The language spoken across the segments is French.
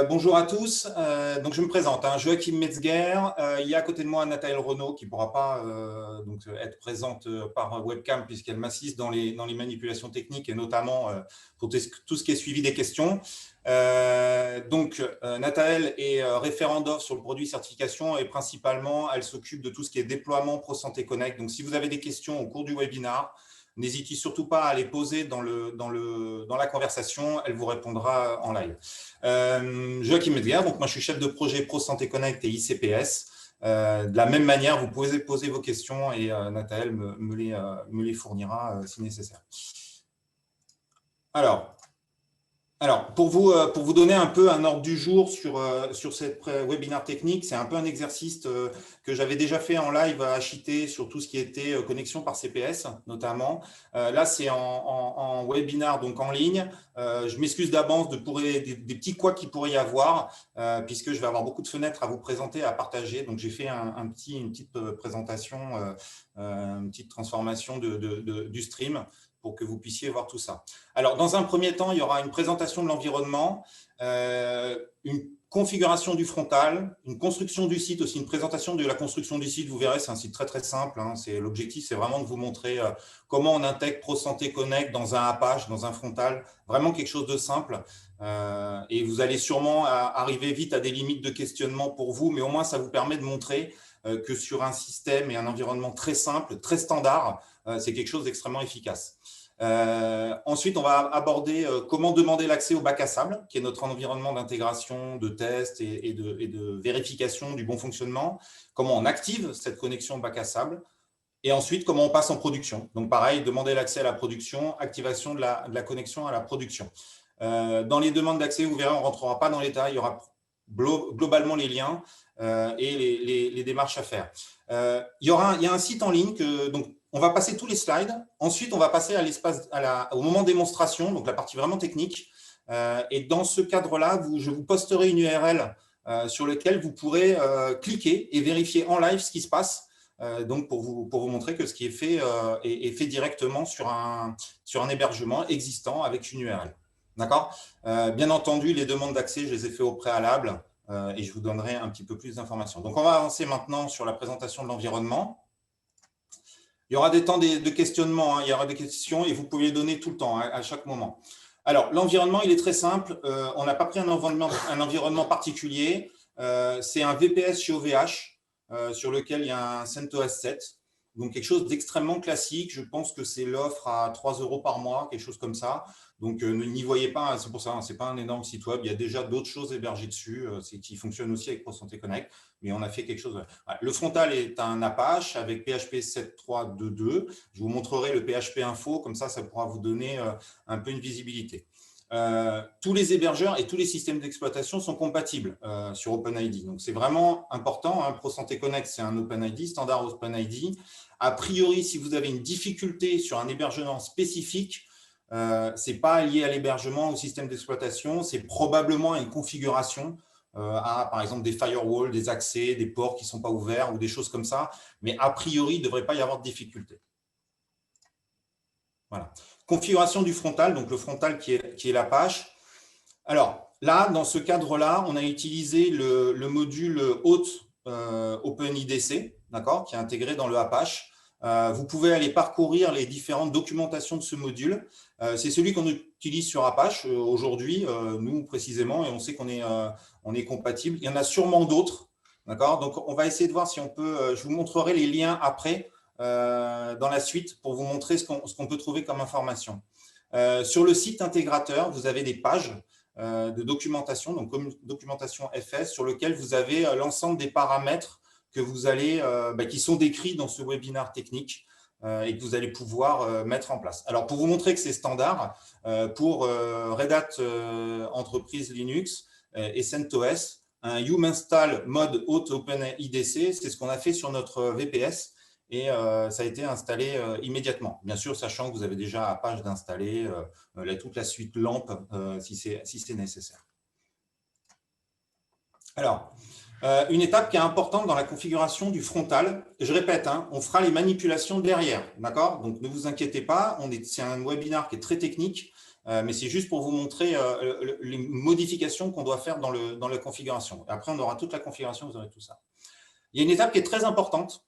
Bonjour à tous. Donc je me présente, hein, Joachim Metzger. Il y a à côté de moi Nathalie Renaud qui ne pourra pas être présente par webcam puisqu'elle m'assiste dans les manipulations techniques et notamment pour tout ce qui est suivi des questions. Nathalie est référente d'offre sur le produit certification et principalement elle s'occupe de tout ce qui est déploiement ProSanté Connect. Donc si vous avez des questions au cours du webinaire, n'hésitez surtout pas à les poser dans la conversation, elle vous répondra en live. Joachim Metzger, donc moi je suis chef de projet ProSanté Connect et ICPS. De la même manière, vous pouvez poser vos questions et Nathalie me les fournira si nécessaire. Alors, pour vous donner un peu un ordre du jour sur cette webinaire technique, c'est un peu un exercice que j'avais déjà fait en live à HIT sur tout ce qui était connexion par CPS notamment. Là, c'est en webinaire, donc en ligne. Je m'excuse d'avance des petits couacs qu'il pourrait y avoir, puisque je vais avoir beaucoup de fenêtres à vous présenter, à partager. Donc, j'ai fait une petite présentation, une petite transformation du stream, pour que vous puissiez voir tout ça. Alors, dans un premier temps, il y aura une présentation de l'environnement, une configuration du frontal, une construction du site, aussi une présentation de la construction du site. Vous verrez, c'est un site très, très simple. Hein. L'objectif, c'est vraiment de vous montrer comment on intègre ProSanté Connect dans un Apache, dans un frontal. Vraiment quelque chose de simple. Et vous allez sûrement arriver vite à des limites de questionnement pour vous, mais au moins, ça vous permet de montrer que sur un système et un environnement très simple, très standard, c'est quelque chose d'extrêmement efficace. Ensuite, on va aborder comment demander l'accès au bac à sable, qui est notre environnement d'intégration, de test et de vérification du bon fonctionnement. Comment on active cette connexion au bac à sable. Et ensuite, comment on passe en production. Donc, pareil, demander l'accès à la production, activation de la connexion à la production. Dans les demandes d'accès, vous verrez, on ne rentrera pas dans les détails. Il y aura globalement les liens et les démarches à faire. Il y a un site en ligne donc on va passer tous les slides. Ensuite, on va passer au moment démonstration, donc la partie vraiment technique. Et dans ce cadre-là, je vous posterai une URL sur laquelle vous pourrez cliquer et vérifier en live ce qui se passe. Donc pour vous montrer que ce qui est fait est fait directement sur un hébergement existant avec une URL. D'accord ? Bien entendu, les demandes d'accès, je les ai fait au préalable et je vous donnerai un petit peu plus d'informations. Donc, on va avancer maintenant sur la présentation de l'environnement. Il y aura des temps de questionnement, hein, il y aura des questions et vous pouvez les donner tout le temps, hein, à chaque moment. Alors, l'environnement, il est très simple. On n'a pas pris un environnement particulier. C'est un VPS chez OVH sur lequel il y a un CentOS 7. Donc, quelque chose d'extrêmement classique. Je pense que c'est l'offre à 3 € par mois, quelque chose comme ça. Donc, n'y voyez pas, c'est pour ça, ce n'est pas un énorme site web. Il y a déjà d'autres choses hébergées dessus qui fonctionnent aussi avec ProSanté Connect, mais on a fait quelque chose. Voilà. Le frontal est un Apache avec PHP 7.3.2.2. Je vous montrerai le PHP info, comme ça pourra vous donner un peu une visibilité. Tous les hébergeurs et tous les systèmes d'exploitation sont compatibles sur OpenID. Donc, c'est vraiment important. Hein. ProSanté Connect, c'est un OpenID, standard OpenID. A priori, si vous avez une difficulté sur un hébergement spécifique, ce n'est pas lié à l'hébergement, au système d'exploitation, c'est probablement une configuration à, par exemple, des firewalls, des accès, des ports qui ne sont pas ouverts ou des choses comme ça. Mais a priori, il ne devrait pas y avoir de difficulté. Voilà. Configuration du frontal, donc le frontal qui est l'Apache. Alors là, dans ce cadre-là, on a utilisé le module hôte OpenIDC, d'accord, qui est intégré dans le Apache. Vous pouvez aller parcourir les différentes documentations de ce module. C'est celui qu'on utilise sur Apache aujourd'hui, nous précisément, et on sait qu'on est compatible. Il y en a sûrement d'autres, d'accord. Donc, on va essayer de voir si on peut. Je vous montrerai les liens après dans la suite pour vous montrer ce qu'on peut trouver comme information. Sur le site intégrateur, vous avez des pages de documentation, donc comme documentation FS, sur lequel vous avez l'ensemble des paramètres que vous allez, qui sont décrits dans ce webinaire technique et que vous allez pouvoir mettre en place. Alors, pour vous montrer que c'est standard, pour Red Hat Entreprise Linux et CentOS, un uminstall mode hôte OpenIDC, c'est ce qu'on a fait sur notre VPS et ça a été installé immédiatement. Bien sûr, sachant que vous avez déjà Apache d'installer toute la suite LAMP si c'est nécessaire. Alors, une étape qui est importante dans la configuration du frontal. Je répète, hein, on fera les manipulations derrière, d'accord? Donc, ne vous inquiétez pas, c'est un webinaire qui est très technique. mais c'est juste pour vous montrer les modifications qu'on doit faire dans la configuration. Après, on aura toute la configuration, vous aurez tout ça. Il y a une étape qui est très importante,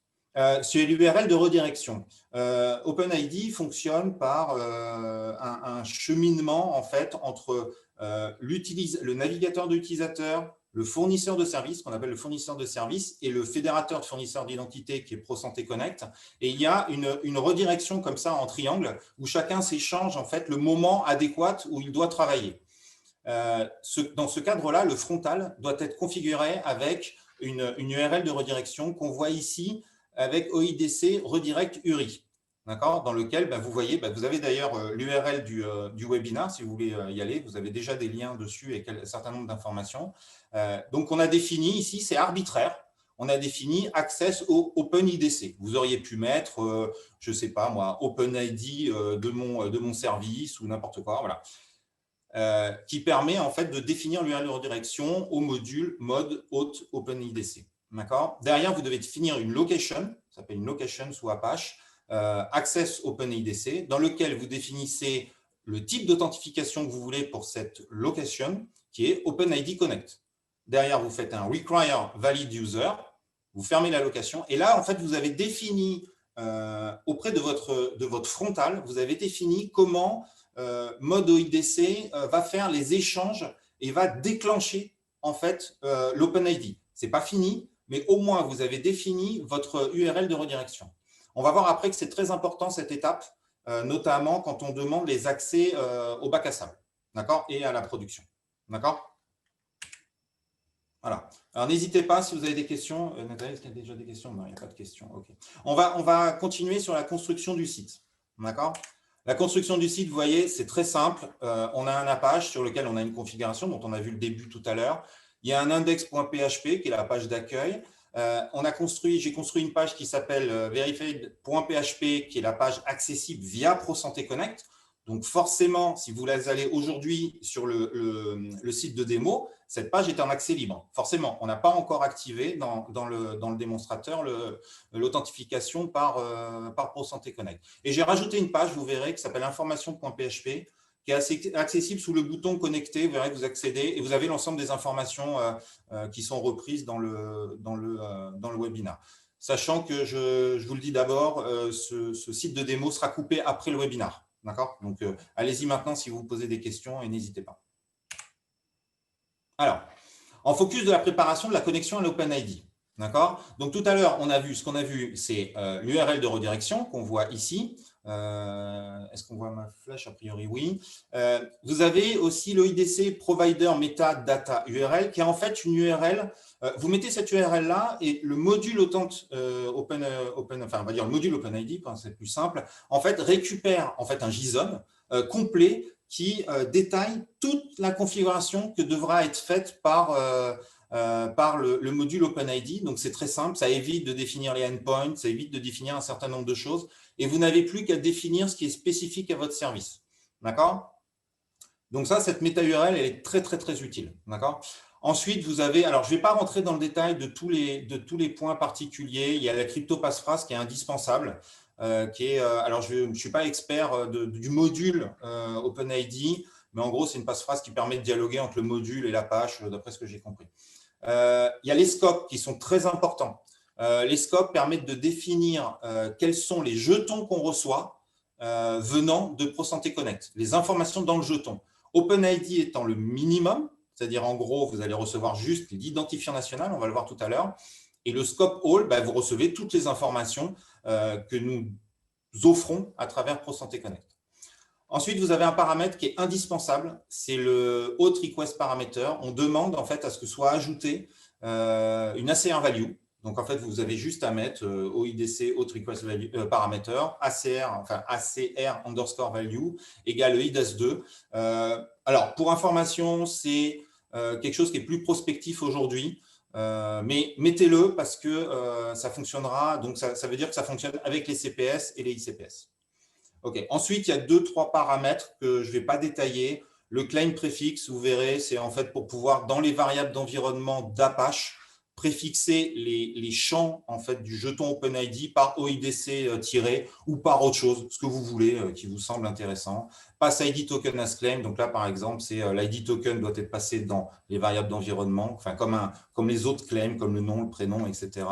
c'est l'URL de redirection. OpenID fonctionne par un cheminement en fait, entre le navigateur de l'utilisateur, le fournisseur de service, qu'on appelle le fournisseur de service, et le fédérateur de fournisseurs d'identité qui est ProSanté Connect. Et il y a une redirection comme ça en triangle où chacun s'échange en fait le moment adéquat où il doit travailler. Dans ce cadre-là, le frontal doit être configuré avec une URL de redirection qu'on voit ici avec OIDC redirect URI. Dans lequel vous voyez, vous avez d'ailleurs l'URL du webinar, si vous voulez y aller, vous avez déjà des liens dessus et un certain nombre d'informations. Donc, on a défini ici, c'est arbitraire, on a défini Access au OpenIDC. Vous auriez pu mettre, je ne sais pas moi, OpenID de mon service ou n'importe quoi, voilà. Qui permet en fait de définir l'URL de redirection au module mode hôte OpenIDC. Derrière, vous devez définir une location, ça s'appelle une location sous Apache, Access OpenIDC, dans lequel vous définissez le type d'authentification que vous voulez pour cette location, qui est OpenID Connect. Derrière, vous faites un Require Valid User, vous fermez la location, et là, en fait, vous avez défini, auprès de votre frontal, vous avez défini comment mode OIDC va faire les échanges et va déclencher, en fait, l'OpenID. Ce n'est pas fini, mais au moins, vous avez défini votre URL de redirection. On va voir après que c'est très important cette étape, notamment quand on demande les accès au bac à sable, et à la production. D'accord? Voilà. Alors, n'hésitez pas si vous avez des questions. Nathalie, est-ce qu'il y a déjà des questions? Non, il n'y a pas de questions. Okay. On va continuer sur la construction du site. D'accord? La construction du site, vous voyez, c'est très simple. On a un Apache sur lequel on a une configuration dont on a vu le début tout à l'heure. Il y a un index.php qui est la page d'accueil. J'ai construit une page qui s'appelle verified.php, qui est la page accessible via ProSanté Connect. Donc, forcément, si vous allez aujourd'hui sur le site de démo, cette page est en accès libre. Forcément, on n'a pas encore activé dans le démonstrateur l'authentification par ProSanté Connect. Et j'ai rajouté une page, vous verrez, qui s'appelle information.php, qui est accessible sous le bouton connecter. Vous verrez que vous accédez et vous avez l'ensemble des informations qui sont reprises dans le webinaire. Sachant que, je vous le dis d'abord, ce site de démo sera coupé après le webinaire. D'accord? Donc, allez-y maintenant si vous vous posez des questions et n'hésitez pas. Alors, en focus de la préparation de la connexion à l'OpenID. D'accord? Donc, tout à l'heure, ce qu'on a vu, c'est l'URL de redirection qu'on voit ici. Est-ce qu'on voit ma flèche? A priori, oui. Vous avez aussi l'OIDC Provider Metadata URL, qui est en fait une URL. Vous mettez cette URL-là et le module on va dire le module OpenID, c'est plus simple, en fait, récupère en fait un JSON complet qui détaille toute la configuration que devra être faite par le module OpenID. Donc, c'est très simple, ça évite de définir les endpoints, ça évite de définir un certain nombre de choses et vous n'avez plus qu'à définir ce qui est spécifique à votre service. D'accord? Donc, cette méta-URL, elle est très, très, très utile. D'accord? Ensuite, vous avez, alors je ne vais pas rentrer dans le détail de tous les points particuliers. Il y a la crypto passphrase qui est indispensable. Alors, je ne suis pas expert du module OpenID, mais en gros, c'est une passphrase qui permet de dialoguer entre le module et l'Apache, d'après ce que j'ai compris. Il y a les scopes qui sont très importants. Les scopes permettent de définir quels sont les jetons qu'on reçoit venant de ProSanté Connect, les informations dans le jeton. OpenID étant le minimum, c'est-à-dire en gros, vous allez recevoir juste l'identifiant national, on va le voir tout à l'heure, et le scope all, vous recevez toutes les informations que nous offrons à travers ProSanté Connect. Ensuite, vous avez un paramètre qui est indispensable, c'est le Auth Request Parameter. On demande en fait à ce que soit ajouté une ACR value. Donc, en fait, vous avez juste à mettre OIDC Auth Request Parameter, ACR underscore value égale IDAS2. Alors, pour information, c'est quelque chose qui est plus prospectif aujourd'hui. Mais mettez-le parce que ça fonctionnera. Donc, ça veut dire que ça fonctionne avec les CPS et les ICPS. OK. Ensuite, il y a 2-3 paramètres que je ne vais pas détailler. Le claim préfixe, vous verrez, c'est en fait pour pouvoir, dans les variables d'environnement d'Apache, préfixer les champs en fait, du jeton OpenID par OIDC- ou par autre chose, ce que vous voulez, qui vous semble intéressant. Pass ID token as claim. Donc là, par exemple, c'est l'ID token doit être passé dans les variables d'environnement, enfin comme les autres claims, comme le nom, le prénom, etc.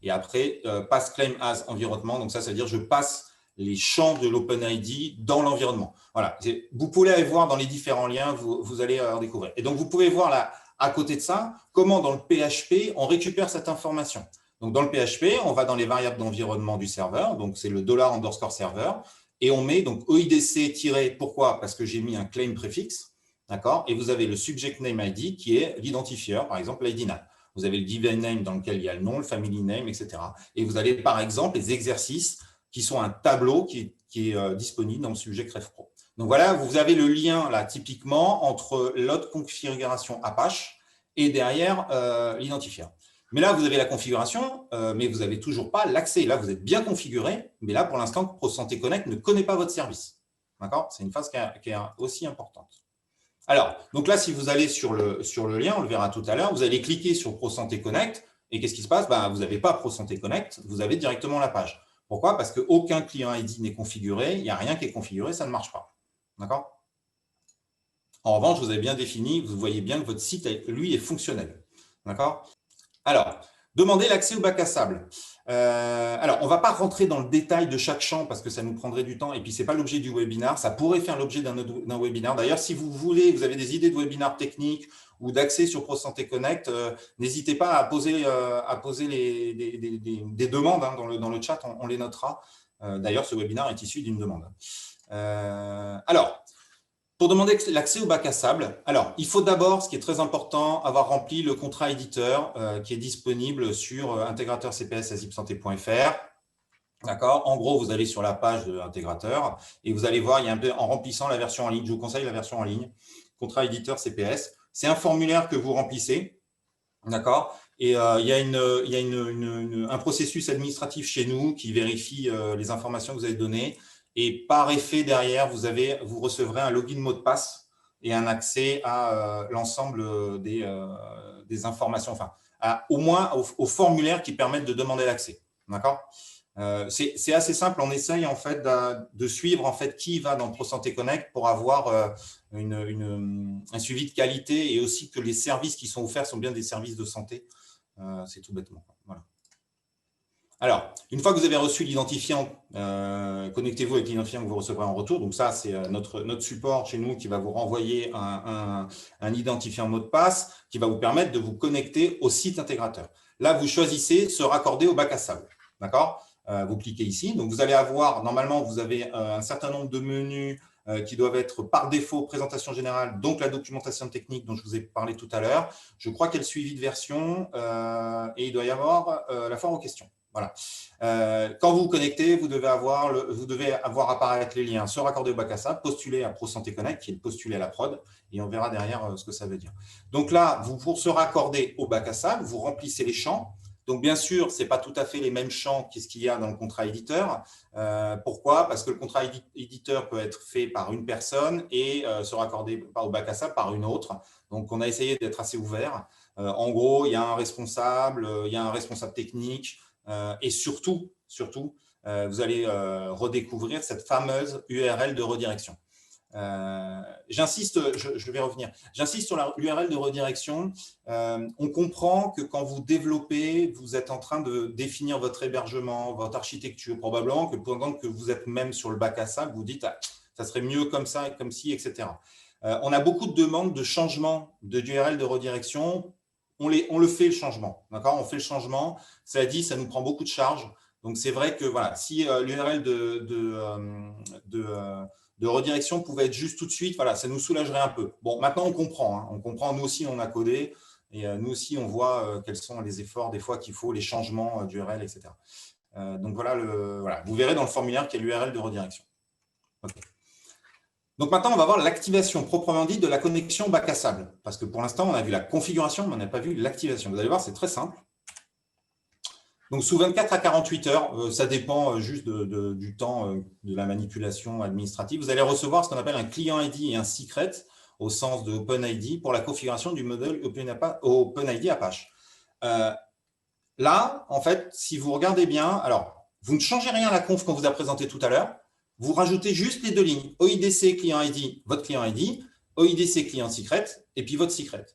Et après, pass claim as environnement. Donc ça veut dire je passe les champs de l'OpenID dans l'environnement. Voilà. Vous pouvez aller voir dans les différents liens, vous allez en découvrir. Et donc, vous pouvez voir là, à côté de ça, comment dans le PHP, on récupère cette information. Donc, dans le PHP, on va dans les variables d'environnement du serveur, donc c'est le $_server, et on met donc OIDC- pourquoi? Parce que j'ai mis un claim préfixe, d'accord? Et vous avez le subject name ID qui est l'identifieur, par exemple l'ID name. Vous avez le given name dans lequel il y a le nom, le family name, etc. Et vous avez par exemple les exercices qui sont un tableau qui est disponible dans le sujet CrevPro. Donc voilà, vous avez le lien là typiquement entre l'autre configuration Apache et derrière l'identifieur. Mais là, vous avez la configuration, mais vous n'avez toujours pas l'accès. Là, vous êtes bien configuré, mais là, pour l'instant, ProSanté Connect ne connaît pas votre service. D'accord? C'est une phase qui est aussi importante. Alors, donc là, si vous allez sur le lien, on le verra tout à l'heure, vous allez cliquer sur ProSanté Connect, et qu'est-ce qui se passe? Vous n'avez pas ProSanté Connect, vous avez directement la page. Pourquoi? Parce qu'aucun client ID n'est configuré, il n'y a rien qui est configuré, ça ne marche pas. D'accord? En revanche, vous avez bien défini, vous voyez bien que votre site, lui, est fonctionnel. D'accord? Alors, demandez l'accès au bac à sable. Alors, on ne va pas rentrer dans le détail de chaque champ parce que ça nous prendrait du temps et puis ce n'est pas l'objet du webinaire. Ça pourrait faire l'objet d'un webinaire. D'ailleurs, si vous voulez, vous avez des idées de webinaire techniques ou d'accès sur ProSanté Connect, n'hésitez pas à poser des demandes dans le chat, on les notera. D'ailleurs, ce webinaire est issu d'une demande. Alors, pour demander l'accès au bac à sable, alors il faut d'abord, ce qui est très important, avoir rempli le contrat éditeur qui est disponible sur intégrateur-cps-azipsanté.fr. D'accord. En gros, vous allez sur la page de l'intégrateur et vous allez voir, il y a un peu en remplissant la version en ligne. Je vous conseille la version en ligne, contrat éditeur CPS. C'est un formulaire que vous remplissez, d'accord. Et il y a un processus administratif chez nous qui vérifie les informations que vous avez données. Et par effet, derrière, vous recevrez un login mot de passe et un accès à l'ensemble des informations, enfin, au moins au formulaire qui permettent de demander l'accès. D'accord? C'est assez simple. On essaye en fait de suivre en fait qui va dans ProSanté Connect pour avoir un suivi de qualité et aussi que les services qui sont offerts sont bien des services de santé. C'est tout bêtement. Voilà. Alors, une fois que vous avez reçu l'identifiant, connectez-vous avec l'identifiant que vous recevrez en retour. Donc ça, c'est notre support chez nous qui va vous renvoyer un identifiant mot de passe qui va vous permettre de vous connecter au site intégrateur. Là, vous choisissez se raccorder au bac à sable. D'accord? Vous cliquez ici. Donc, vous allez avoir, normalement, vous avez un certain nombre de menus qui doivent être par défaut présentation générale, donc la documentation technique dont je vous ai parlé tout à l'heure. Je crois qu'il y a le suivi de version et il doit y avoir la foire aux questions. Voilà. Quand vous vous connectez, vous devez avoir apparaître les liens se raccorder au bac à sable, postuler à ProSanté Connect, qui est postuler à la prod, et on verra derrière ce que ça veut dire. Donc là, pour se raccorder au bac à sable, vous remplissez les champs. Donc, bien sûr, ce n'est pas tout à fait les mêmes champs qu'est-ce qu'il y a dans le contrat éditeur. Pourquoi? Parce que le contrat éditeur peut être fait par une personne et se raccorder au bac à sable par une autre. Donc, on a essayé d'être assez ouvert. En gros, il y a un responsable technique et surtout, vous allez redécouvrir cette fameuse URL de redirection. J'insiste, je vais revenir. J'insiste sur l'URL de redirection. On comprend que quand vous développez, vous êtes en train de définir votre hébergement, votre architecture, probablement que pendant que vous êtes même sur le bac à sable, vous dites ça serait mieux comme ça, comme ci, etc. On a beaucoup de demandes de changement de l'URL de redirection. On le fait le changement, d'accord? On fait le changement. Cela dit, ça nous prend beaucoup de charge. Donc c'est vrai que voilà, si l'URL de redirection pouvait être juste tout de suite, voilà, ça nous soulagerait un peu. Bon, maintenant, on comprend. On comprend, nous aussi, on a codé, et nous aussi, on voit quels sont les efforts des fois qu'il faut, les changements d'URL, etc. Donc, voilà, vous verrez dans le formulaire qu'il y a l'URL de redirection. Okay. Donc, maintenant, on va voir l'activation proprement dite de la connexion bac à sable, parce que pour l'instant, on a vu la configuration, mais on n'a pas vu l'activation. Vous allez voir, c'est très simple. Donc, sous 24 à 48 heures, ça dépend juste du temps de la manipulation administrative, vous allez recevoir ce qu'on appelle un client ID et un secret au sens de OpenID pour la configuration du modèle OpenID Apache. là, en fait, si vous regardez bien, alors, vous ne changez rien à la conf qu'on vous a présenté tout à l'heure. Vous rajoutez juste les deux lignes. OIDC client ID, votre client ID, OIDC client secret, et puis votre secret.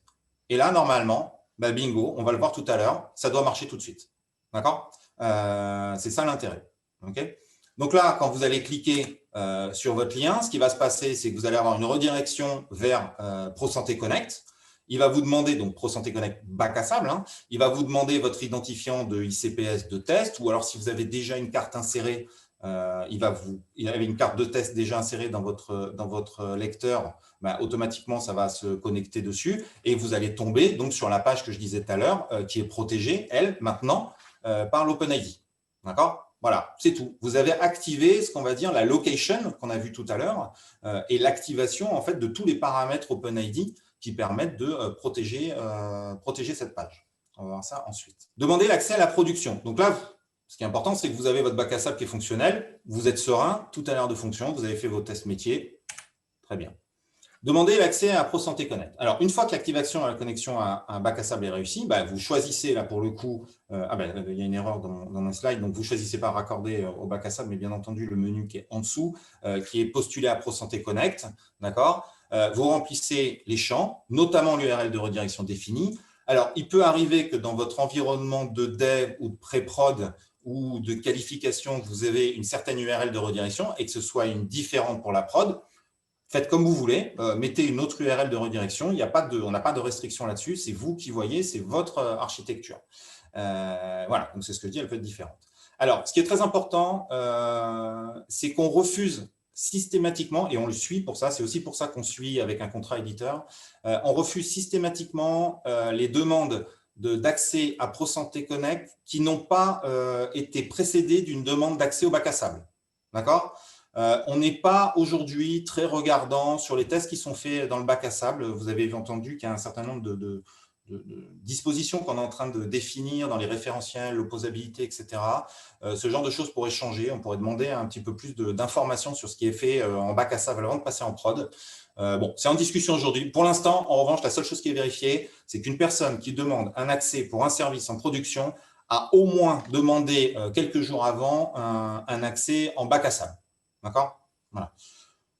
Et là, normalement, bah, bingo, on va le voir tout à l'heure, ça doit marcher tout de suite. D'accord? C'est ça l'intérêt. Okay. Donc là, quand vous allez cliquer sur votre lien, ce qui va se passer, c'est que vous allez avoir une redirection vers ProSanté Connect. Il va vous demander, donc ProSanté Connect bac à sable, hein, il va vous demander votre identifiant de ICPS de test, ou alors si vous avez déjà une carte insérée, il y avait une carte de test déjà insérée dans votre lecteur, bah, automatiquement, ça va se connecter dessus et vous allez tomber donc, sur la page que je disais tout à l'heure, qui est protégée, elle, maintenant, par l'OpenID. D'accord? Voilà, c'est tout. Vous avez activé ce qu'on va dire la location qu'on a vu tout à l'heure et l'activation en fait de tous les paramètres OpenID qui permettent de protéger cette page. On va voir ça ensuite. Demandez l'accès à la production. Donc là, ce qui est important, c'est que vous avez votre bac à sable qui est fonctionnel, vous êtes serein, tout a l'air de fonction, vous avez fait vos tests métiers, très bien. Demandez l'accès à ProSanté Connect. Alors, une fois que l'activation à la connexion à un bac à sable est réussie, bah, vous choisissez, là pour le coup, il y a une erreur dans mon slide, donc vous ne choisissez pas raccorder au bac à sable, mais bien entendu, le menu qui est en dessous, qui est postulé à ProSanté Connect, d'accord. Vous remplissez les champs, notamment l'URL de redirection définie. Alors, il peut arriver que dans votre environnement de dev ou de pré-prod ou de qualification, vous avez une certaine URL de redirection et que ce soit une différente pour la prod. Faites comme vous voulez, mettez une autre URL de redirection, on n'a pas de restriction là-dessus, c'est vous qui voyez, c'est votre architecture. Voilà, donc c'est ce que je dis, elle peut être différente. Alors, ce qui est très important, c'est qu'on refuse systématiquement, et on le suit pour ça, c'est aussi pour ça qu'on suit avec un contrat éditeur, on refuse systématiquement les demandes d'accès à ProSanté Connect qui n'ont pas été précédées d'une demande d'accès au bac à sable. D'accord ? On n'est pas aujourd'hui très regardant sur les tests qui sont faits dans le bac à sable. Vous avez entendu qu'il y a un certain nombre de dispositions qu'on est en train de définir dans les référentiels, l'opposabilité, etc. Ce genre de choses pourrait changer. On pourrait demander un petit peu plus d'informations sur ce qui est fait en bac à sable avant de passer en prod. Bon, c'est en discussion aujourd'hui. Pour l'instant, en revanche, la seule chose qui est vérifiée, c'est qu'une personne qui demande un accès pour un service en production a au moins demandé quelques jours avant un accès en bac à sable. D'accord ? Voilà.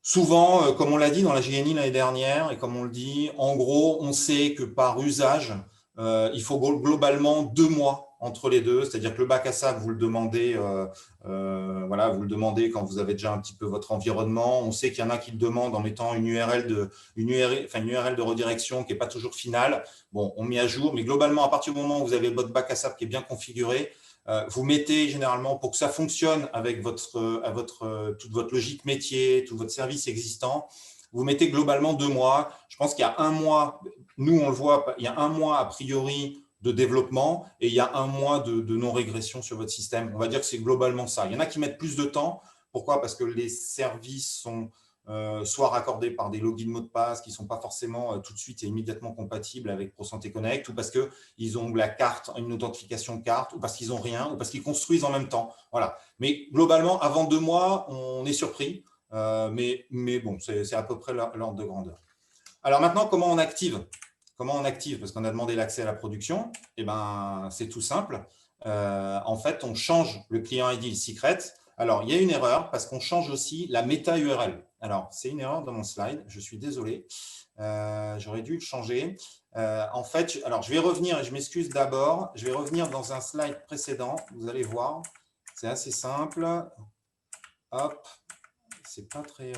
Souvent, comme on l'a dit dans la GNI l'année dernière, et comme on le dit, en gros, on sait que par usage, il faut globalement 2 mois entre les deux. C'est-à-dire que le bac à sable, vous le demandez, voilà, vous le demandez quand vous avez déjà un petit peu votre environnement. On sait qu'il y en a qui le demandent en mettant une URL de redirection qui n'est pas toujours finale. Bon, on met à jour, mais globalement, à partir du moment où vous avez votre bac à sable qui est bien configuré, vous mettez généralement, pour que ça fonctionne avec toute votre logique métier, tout votre service existant, vous mettez globalement 2 mois. Je pense qu'il y a 1 mois, nous on le voit, il y a 1 mois a priori de développement et il y a 1 mois de non-régression sur votre système. On va dire que c'est globalement ça. Il y en a qui mettent plus de temps. Pourquoi ? Parce que les services sont soit raccordés par des logins mots de passe qui ne sont pas forcément tout de suite et immédiatement compatibles avec ProSanté Connect, ou parce qu'ils ont la carte, une authentification carte, ou parce qu'ils n'ont rien, ou parce qu'ils construisent en même temps. Voilà. Mais globalement, avant 2 mois, on est surpris, mais bon, c'est à peu près l'ordre de grandeur. Alors maintenant, comment on active ? Parce qu'on a demandé l'accès à la production. Eh ben, c'est tout simple. En fait, on change le client ID, le secret. Alors, il y a une erreur parce qu'on change aussi la méta-URL. Alors, c'est une erreur dans mon slide. Je suis désolé. J'aurais dû le changer. En fait, alors je vais revenir, et je m'excuse d'abord. Je vais revenir dans un slide précédent. Vous allez voir. C'est assez simple. Hop. C'est pas très…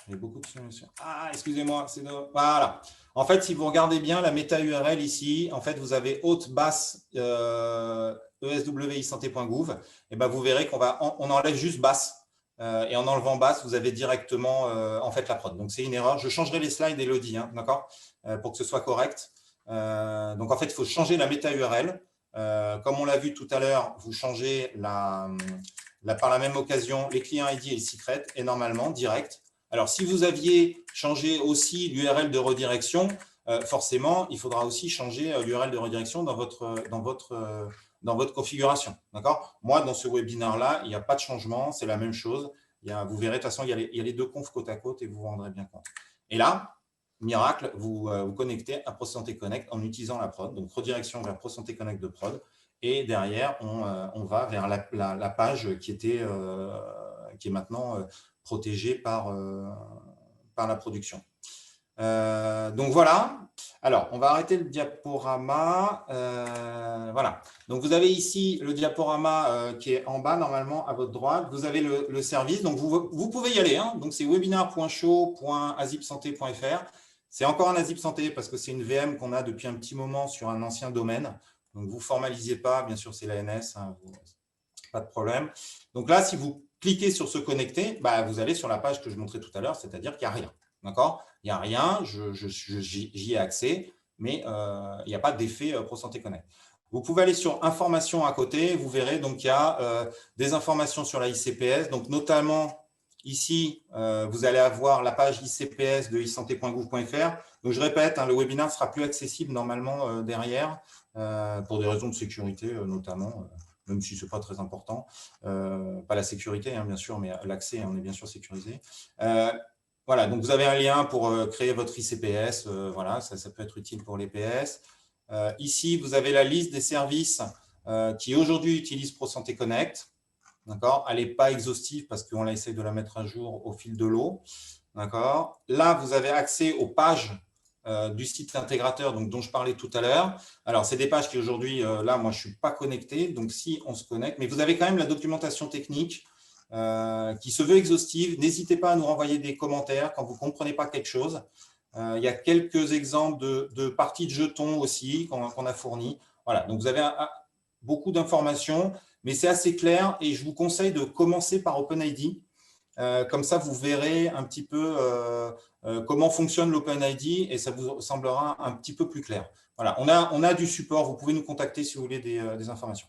j'ai beaucoup de solutions. Ah, excusez-moi. Voilà. En fait, si vous regardez bien la méta-URL ici, en fait, vous avez haute basse eswisanté.gouv. Et ben, vous verrez qu'on enlève juste basse. Et en enlevant basse, vous avez directement en fait la prod. Donc, c'est une erreur. Je changerai les slides, Elodie, hein, d'accord, pour que ce soit correct. Donc, en fait, il faut changer la méta-URL. Comme on l'a vu tout à l'heure, vous changez par la même occasion les clients ID et le secret, et normalement, direct. Alors, si vous aviez changé aussi l'URL de redirection, forcément, il faudra aussi changer l'URL de redirection dans votre configuration. D'accord ? Moi, dans ce webinaire-là, il n'y a pas de changement, c'est la même chose. Vous verrez, de toute façon, il y a les 2 confs côte à côte et vous vous rendrez bien compte. Et là, miracle, vous vous connectez à ProSanté Connect en utilisant la prod. Donc, redirection vers ProSanté Connect de prod. Et derrière, on va vers la page qui est maintenant protégée par la production. Donc voilà. Alors, on va arrêter le diaporama. Voilà. Donc, vous avez ici le diaporama qui est en bas, normalement, à votre droite. Vous avez le service. Donc, vous pouvez y aller. Hein. Donc, c'est webinar.show.azipsanté.fr. C'est encore un Azip Santé parce que c'est une VM qu'on a depuis un petit moment sur un ancien domaine. Donc, vous ne formalisez pas. Bien sûr, c'est l'ANS. Hein, pas de problème. Donc là, si vous cliquez sur se connecter, vous allez sur la page que je montrais tout à l'heure, c'est-à-dire qu'il n'y a rien. D'accord ? Il n'y a rien, j'y ai accès, mais il n'y a pas d'effet ProSanté Connect. Vous pouvez aller sur informations à côté, vous verrez, donc il y a des informations sur la ICPS, donc notamment ici, vous allez avoir la page ICPS de isanté.gouv.fr. Donc je répète, hein, le webinaire ne sera plus accessible normalement derrière, pour des raisons de sécurité notamment, même si ce n'est pas très important. Pas la sécurité, hein, bien sûr, mais l'accès, on est bien sûr sécurisé. Voilà, donc vous avez un lien pour créer votre ICPS. Voilà, ça peut être utile pour les PS. Ici, vous avez la liste des services qui aujourd'hui utilisent ProSanté Connect. D'accord ? Elle n'est pas exhaustive parce qu'on essaie de la mettre à jour au fil de l'eau. D'accord ? Là, vous avez accès aux pages du site intégrateur dont je parlais tout à l'heure. Alors, c'est des pages qui aujourd'hui, là, moi, je ne suis pas connecté. Donc, si on se connecte, mais vous avez quand même la documentation technique qui se veut exhaustive. N'hésitez pas à nous renvoyer des commentaires quand vous ne comprenez pas quelque chose. Il y a quelques exemples de parties de jetons aussi qu'on a fournis. Voilà, donc vous avez beaucoup d'informations, mais c'est assez clair et je vous conseille de commencer par OpenID. Comme ça, vous verrez un petit peu comment fonctionne l'OpenID et ça vous semblera un petit peu plus clair. Voilà, on a du support. Vous pouvez nous contacter si vous voulez des informations.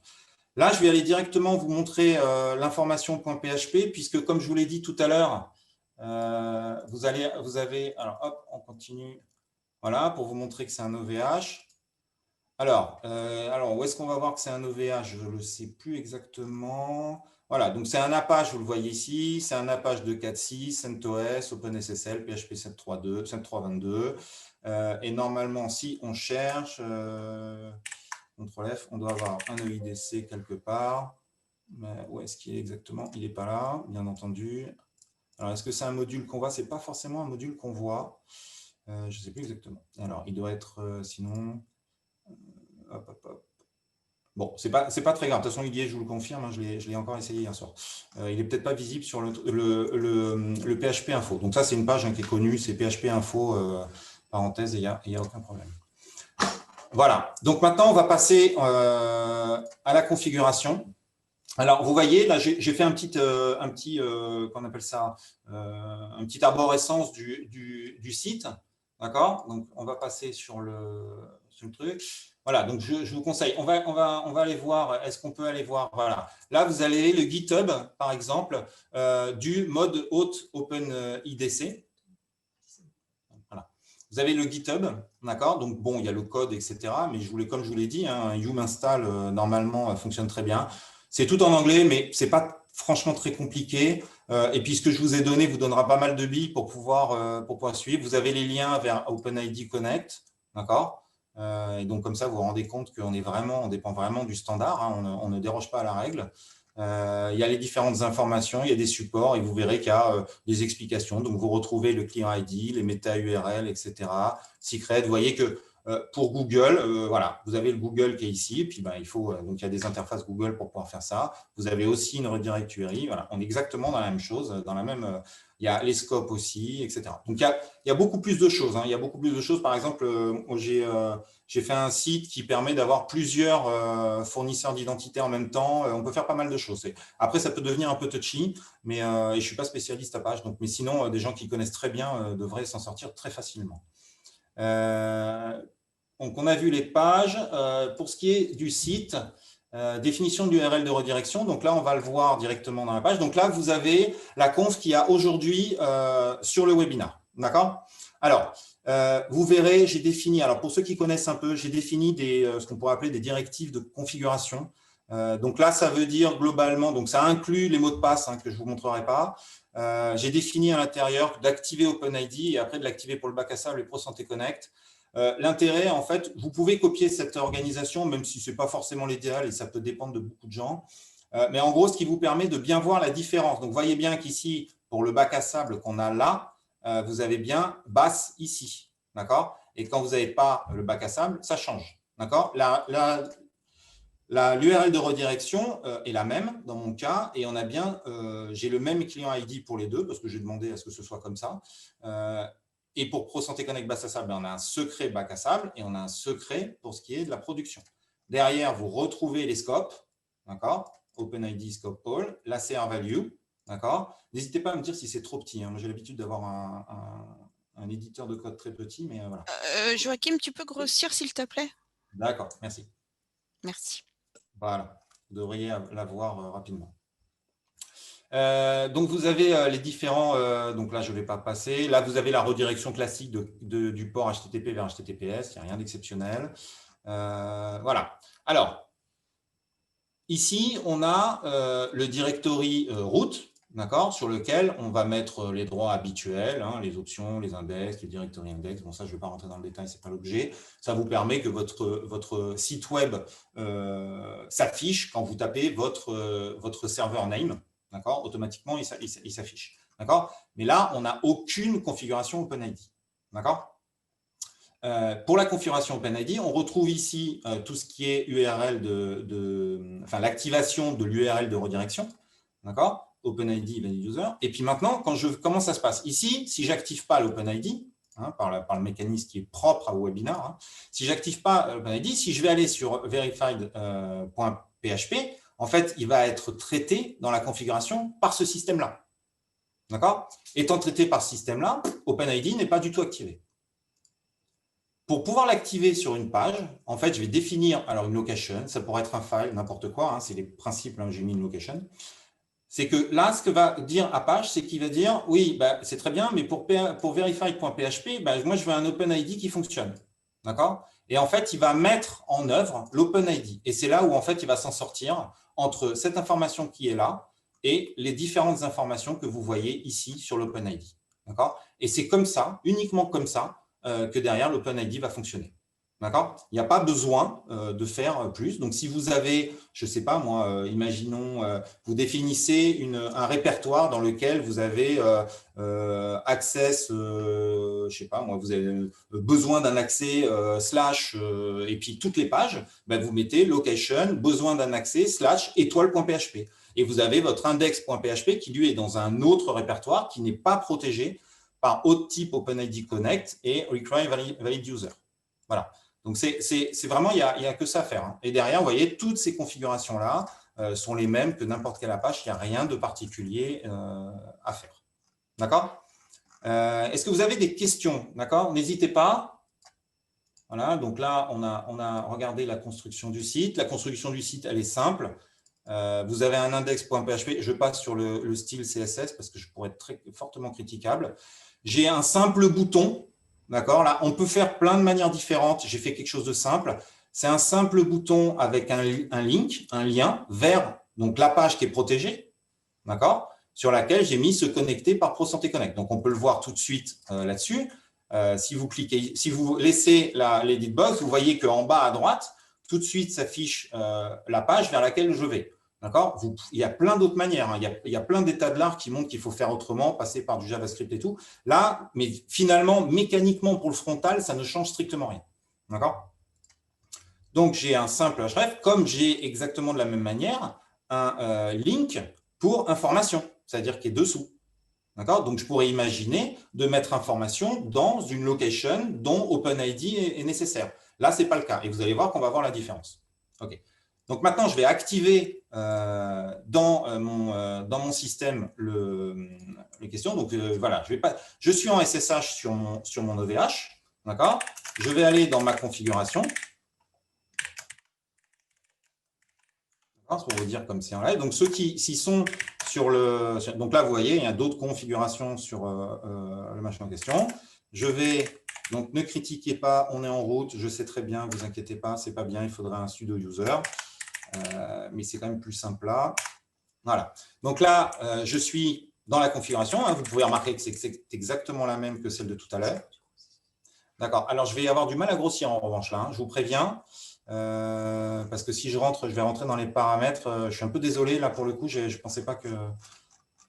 Là, je vais aller directement vous montrer l'information .php puisque, comme je vous l'ai dit tout à l'heure, vous avez… Alors, hop, on continue. Voilà, pour vous montrer que c'est un OVH. Alors, où est-ce qu'on va voir que c'est un OVH? Je ne le sais plus exactement. Voilà, donc c'est un Apache, vous le voyez ici. C'est un Apache de 4.6, CentOS, OpenSSL, PHP 7.3.2, 7.3.22. Et normalement, si on cherche… CTRL F, on doit avoir un EIDC quelque part. Mais où est-ce qu'il est exactement? Il n'est pas là, bien entendu. Alors, est-ce que c'est un module qu'on voit? Ce n'est pas forcément un module qu'on voit. Je ne sais plus exactement. Alors, il doit être, sinon… hop, hop, hop. Bon, c'est pas très grave. De toute façon, il y est, je vous le confirme. Hein, je l'ai encore essayé hier soir. Il n'est peut-être pas visible sur le PHP Info. Donc, ça, c'est une page qui est connue. C'est PHP Info, parenthèse, et il n'y a aucun problème. Voilà, donc maintenant, on va passer à la configuration. Alors, vous voyez, là, j'ai fait un petit qu'on appelle ça, un petit arborescence du site. D'accord? Donc, on va passer sur le truc. Voilà, donc je vous conseille, on va aller voir, est-ce qu'on peut aller voir, voilà. Là, vous allez le GitHub, par exemple, du mode hôte OpenIDC. Vous avez le GitHub, d'accord? Donc, bon, il y a le code, etc. Mais comme je vous l'ai dit, un Yum install, normalement, fonctionne très bien. C'est tout en anglais, mais ce n'est pas franchement très compliqué. Et puis, ce que je vous ai donné vous donnera pas mal de billes pour pouvoir suivre. Vous avez les liens vers OpenID Connect, d'accord? Et donc, comme ça, vous vous rendez compte on dépend vraiment du standard. Hein, on ne déroge pas à la règle. Il y a les différentes informations, il y a des supports et vous verrez qu'il y a des explications. Donc, vous retrouvez le client ID, les méta-URL, etc. Secret, vous voyez que pour Google, voilà, vous avez le Google qui est ici. Et puis, donc, il y a des interfaces Google pour pouvoir faire ça. Vous avez aussi une redirectory. Voilà, on est exactement dans la même chose, il y a les scopes aussi, etc. Donc, il y a beaucoup plus de choses. Hein. Il y a beaucoup plus de choses. Par exemple, j'ai fait un site qui permet d'avoir plusieurs fournisseurs d'identité en même temps. On peut faire pas mal de choses. Après, ça peut devenir un peu touchy, mais et je ne suis pas spécialiste Apache. Mais sinon, des gens qui connaissent très bien devraient s'en sortir très facilement. Donc, on a vu les pages. Pour ce qui est du site, définition de l'URL de redirection. Donc là, on va le voir directement dans la page. Donc là, vous avez la conf qu'il y a aujourd'hui sur le webinaire. D'accord? Alors, vous verrez, j'ai défini, alors pour ceux qui connaissent un peu, j'ai défini ce qu'on pourrait appeler des directives de configuration. Donc là, ça veut dire globalement, donc ça inclut les mots de passe que je ne vous montrerai pas. J'ai défini à l'intérieur d'activer OpenID et après de l'activer pour le bac à sable et pour Santé Connect. L'intérêt, en fait, vous pouvez copier cette organisation, même si ce n'est pas forcément l'idéal et ça peut dépendre de beaucoup de gens. Mais en gros, ce qui vous permet de bien voir la différence. Donc, vous voyez bien qu'ici, pour le bac à sable qu'on a là, vous avez bien basse ici. D'accord? Et quand vous n'avez pas le bac à sable, ça change. D'accord? L'URL de redirection est la même dans mon cas et on a bien, j'ai le même client ID pour les deux parce que j'ai demandé à ce que ce soit comme ça. Et pour Pro Santé Connect bac à sable, on a un secret bac à sable et on a un secret pour ce qui est de la production. Derrière, vous retrouvez les scopes, d'accord? OpenID Scope All, la CR Value, d'accord? N'hésitez pas à me dire si c'est trop petit. Moi, j'ai l'habitude d'avoir un éditeur de code très petit, mais voilà. Joachim, tu peux grossir, s'il te plaît? D'accord, merci. Merci. Voilà, vous devriez la voir rapidement. Donc, vous avez les différents, donc là, je ne vais pas passer. Là, vous avez la redirection classique du port HTTP vers HTTPS. Il n'y a rien d'exceptionnel. Voilà. Alors, ici, on a le directory root, d'accord, sur lequel on va mettre les droits habituels, les options, les index, le directory index. Bon, ça, je ne vais pas rentrer dans le détail, ce n'est pas l'objet. Ça vous permet que votre site web s'affiche quand vous tapez votre serveur name. D'accord? Automatiquement, il s'affiche. D'accord? Mais là, on n'a aucune configuration OpenID. D'accord? Pour la configuration OpenID, on retrouve ici tout ce qui est URL enfin, l'activation de l'URL de redirection. D'accord? OpenID, valid user. Et puis maintenant, comment ça se passe? Ici, si je n'active pas l'OpenID, par le mécanisme qui est propre à Webinar, si je n'active pas l'OpenID, si je vais aller sur verified.php, en fait, il va être traité dans la configuration par ce système-là. D'accord? Étant traité par ce système-là, OpenID n'est pas du tout activé. Pour pouvoir l'activer sur une page, en fait, je vais définir alors une location. Ça pourrait être un file, n'importe quoi. C'est les principes, j'ai mis une location. C'est que là, ce que va dire Apache, c'est qu'il va dire, oui, c'est très bien, mais pour verified.php, moi, je veux un OpenID qui fonctionne. D'accord? Et en fait, il va mettre en œuvre l'OpenID. Et c'est là où, en fait, il va s'en sortir entre cette information qui est là et les différentes informations que vous voyez ici sur l'OpenID. D'accord? Et c'est comme ça, uniquement comme ça, que derrière, l'OpenID va fonctionner. D'accord? Il n'y a pas besoin de faire plus. Donc, si vous avez, je ne sais pas moi, imaginons, vous définissez un répertoire dans lequel vous avez access, je ne sais pas moi, vous avez besoin d'un accès slash et puis toutes les pages, vous mettez location, besoin d'un accès slash étoile.php. Et vous avez votre index.php qui lui est dans un autre répertoire qui n'est pas protégé par autre type OpenID Connect et Require Valid User. Voilà. Donc, c'est vraiment, il n'y a que ça à faire. Et derrière, vous voyez, toutes ces configurations-là sont les mêmes que n'importe quelle Apache. Il n'y a rien de particulier à faire. D'accord? Est-ce que vous avez des questions? D'accord? N'hésitez pas. Voilà, donc là, on a regardé la construction du site. La construction du site, elle est simple. Vous avez un index.php. Je passe sur le style CSS parce que je pourrais être très fortement critiquable. J'ai un simple bouton. D'accord? Là, on peut faire plein de manières différentes. J'ai fait quelque chose de simple. C'est un simple bouton avec un link, un lien vers donc, la page qui est protégée, d'accord? Sur laquelle j'ai mis se connecter par Pro Santé Connect. Donc, on peut le voir tout de suite là-dessus. Si vous cliquez, si vous laissez l'edit box, vous voyez qu'en bas à droite, tout de suite s'affiche la page vers laquelle je vais. D'accord? Il y a plein d'autres manières. Il y a plein d'états de l'art qui montrent qu'il faut faire autrement, passer par du JavaScript et tout. Là, mais finalement, mécaniquement, pour le frontal, ça ne change strictement rien. D'accord? Donc, j'ai un simple href, comme j'ai exactement de la même manière un link pour information, c'est-à-dire qui est dessous. D'accord? Donc, je pourrais imaginer de mettre information dans une location dont OpenID est nécessaire. Là, ce n'est pas le cas. Et vous allez voir qu'on va voir la différence. OK. Donc, maintenant, je vais activer dans mon système les questions. Donc, voilà, je suis en SSH sur mon OVH. D'accord? Je vais aller dans ma configuration. Pour vous dire comme c'est en live. Donc, ceux qui sont sur le… Donc là, vous voyez, il y a d'autres configurations sur le machin en question. Je vais… Donc, ne critiquez pas, on est en route. Je sais très bien, ne vous inquiétez pas, ce n'est pas bien, il faudrait un sudo user. mais c'est quand même plus simple là. Voilà. Donc là, je suis dans la configuration. Hein. Vous pouvez remarquer que c'est exactement la même que celle de tout à l'heure. D'accord. Alors, je vais avoir du mal à grossir en revanche là. Hein. Je vous préviens. Parce que si je vais rentrer dans les paramètres. Je suis un peu désolé là pour le coup. Je ne pensais pas que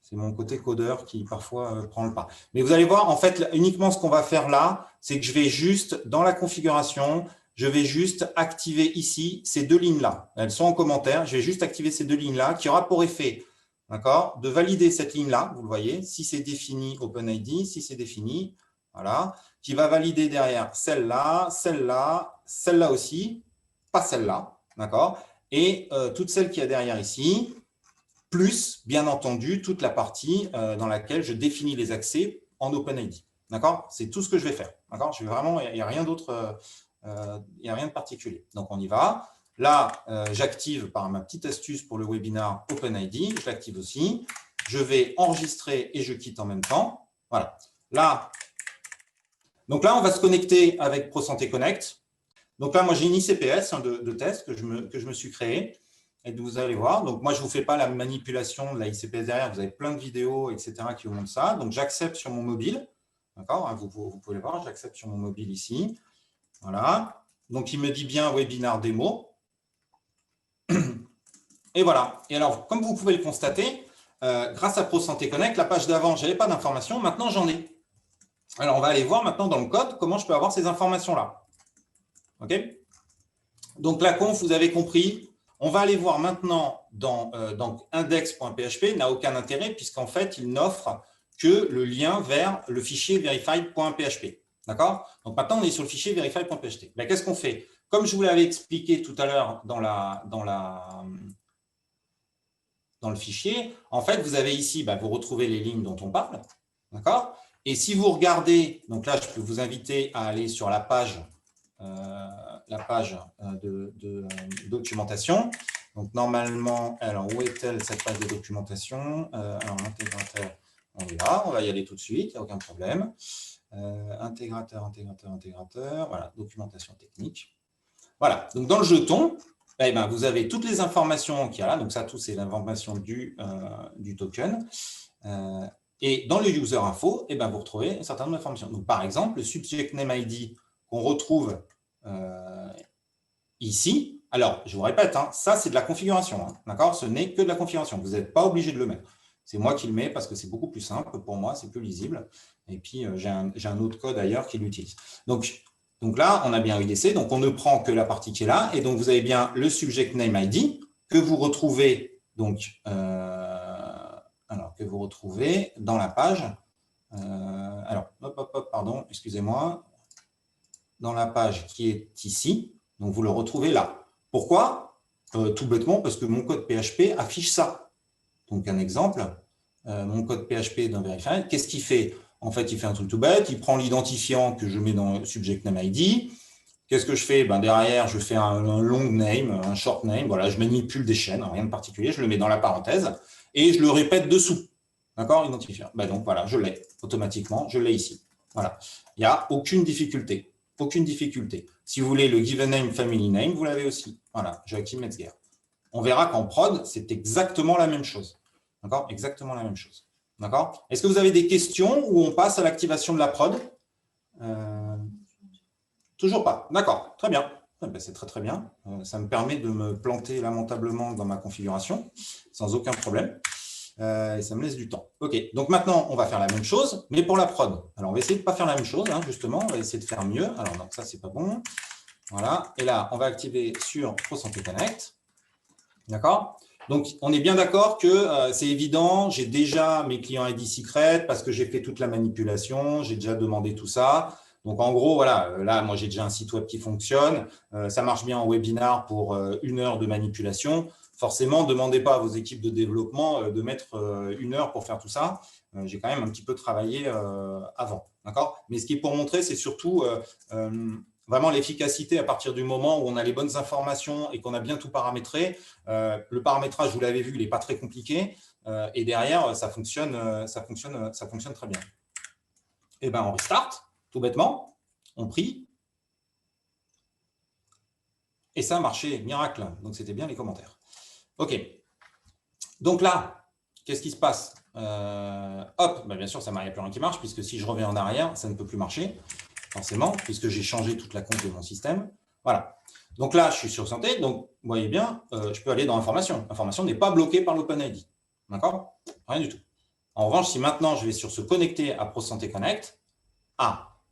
c'est mon côté codeur qui parfois prend le pas. Mais vous allez voir, en fait, uniquement ce qu'on va faire là, c'est que je vais juste, dans la configuration, je vais juste activer ici ces deux lignes-là. Elles sont en commentaire. Je vais juste activer ces deux lignes-là qui aura pour effet, d'accord, de valider cette ligne-là, vous le voyez, si c'est défini OpenID, si c'est défini, voilà, qui va valider derrière celle-là, celle-là, celle-là aussi, pas celle-là, d'accord, et toutes celles qu'il y a derrière ici, plus, bien entendu, toute la partie dans laquelle je définis les accès en OpenID. D'accord? C'est tout ce que je vais faire. D'accord? Je vais vraiment, il n'y a rien d'autre, il n'y a rien de particulier. Donc, on y va. Là, j'active par ma petite astuce pour le webinar OpenID. Je l'active aussi. Je vais enregistrer et je quitte en même temps. Voilà. Là, donc là, on va se connecter avec ProSanté Connect. Donc là, moi, j'ai une ICPS de test que je me suis créé. Et vous allez voir. Donc, moi, je ne vous fais pas la manipulation de la ICPS derrière. Vous avez plein de vidéos, etc., qui vous montrent ça. Donc, j'accepte sur mon mobile. D'accord? Vous pouvez voir, j'accepte sur mon mobile ici. Voilà. Donc, il me dit bien webinar démo. Et voilà. Et alors, comme vous pouvez le constater, grâce à ProSanté Connect, la page d'avant, je n'avais pas d'informations. Maintenant, j'en ai. Alors, on va aller voir maintenant dans le code comment je peux avoir ces informations-là. OK? Donc, la conf, vous avez compris. On va aller voir maintenant dans index.php, n'a aucun intérêt puisqu'en fait, il n'offre que le lien vers le fichier verified.php. D'accord? Donc maintenant, on est sur le fichier verified.php. Ben, qu'est-ce qu'on fait? Comme je vous l'avais expliqué tout à l'heure dans le fichier, en fait, vous avez ici, ben, vous retrouvez les lignes dont on parle. D'accord? Et si vous regardez, donc là, je peux vous inviter à aller sur la page de documentation. Donc, normalement, alors, où est-elle cette page de documentation? Alors, l'intégrateur, on va y aller tout de suite, il n'y a aucun problème. Intégrateur, voilà, documentation technique. Voilà, donc dans le jeton, eh ben, vous avez toutes les informations qu'il y a là. Donc, ça, tout, c'est l'information du token. Et dans le user info, eh ben, vous retrouvez un certain nombre d'informations. Donc, par exemple, le subject name ID qu'on retrouve ici. Alors, je vous répète, hein, ça, c'est de la configuration. Hein, d'accord? Ce n'est que de la configuration. Vous n'êtes pas obligé de le mettre. C'est moi qui le mets parce que c'est beaucoup plus simple pour moi, c'est plus lisible. Et puis, j'ai un autre code ailleurs qui l'utilise. Donc là, on a bien UDC. Donc, on ne prend que la partie qui est là. Et donc, vous avez bien le subject name ID que vous retrouvez, donc, que vous retrouvez dans la page. Alors, pardon, excusez-moi. Dans la page qui est ici. Donc, vous le retrouvez là. Pourquoi? Tout bêtement, parce que mon code PHP affiche ça. Donc, un exemple, mon code PHP d'un verifier, qu'est-ce qu'il fait? En fait, il fait un truc tout bête. Il prend l'identifiant que je mets dans subject name ID. Qu'est-ce que je fais? Ben, derrière, je fais un long name, un short name. Voilà, je manipule des chaînes, rien de particulier. Je le mets dans la parenthèse et je le répète dessous. D'accord? Identifiant. Ben, donc, voilà, je l'ai automatiquement. Je l'ai ici. Voilà. Il n'y a aucune difficulté. Aucune difficulté. Si vous voulez le given name, family name, vous l'avez aussi. Voilà, Joachim Metzger. On verra qu'en prod, c'est exactement la même chose. D'accord? Exactement la même chose. D'accord? Est-ce que vous avez des questions ou on passe à l'activation de la prod? Toujours pas. D'accord, très bien. C'est très très bien. Ça me permet de me planter lamentablement dans ma configuration sans aucun problème. Et ça me laisse du temps. OK, donc maintenant, on va faire la même chose, mais pour la prod. Alors, on va essayer de ne pas faire la même chose, hein, justement. On va essayer de faire mieux. Alors, donc ça, c'est pas bon. Voilà. Et là, on va activer sur ProSanté Connect. D'accord? Donc, on est bien d'accord que c'est évident. J'ai déjà mes clients ID secret parce que j'ai fait toute la manipulation. J'ai déjà demandé tout ça. Donc, en gros, voilà, là, moi, j'ai déjà un site web qui fonctionne. Ça marche bien en webinar pour 1 heure de manipulation. Forcément, ne demandez pas à vos équipes de développement de mettre 1 heure pour faire tout ça. J'ai quand même un petit peu travaillé avant. D'accord? Mais ce qui est pour montrer, c'est surtout vraiment l'efficacité à partir du moment où on a les bonnes informations et qu'on a bien tout paramétré. Le paramétrage, vous l'avez vu, il n'est pas très compliqué. Et derrière, ça fonctionne très bien. Et bien, on restart, tout bêtement. On prie. Et ça a marché, miracle. Donc, c'était bien les commentaires. OK. Donc là, qu'est-ce qui se passe? Hop, bien sûr, ça n'y a plus rien qui marche, puisque si je reviens en arrière, ça ne peut plus marcher, forcément, puisque j'ai changé toute la conf de mon système. Voilà. Donc là, je suis sur santé. Donc, vous voyez bien, je peux aller dans information. L'information n'est pas bloquée par l'OpenID. D'accord? Rien du tout. En revanche, si maintenant, je vais sur se connecter à ProSanté Connect,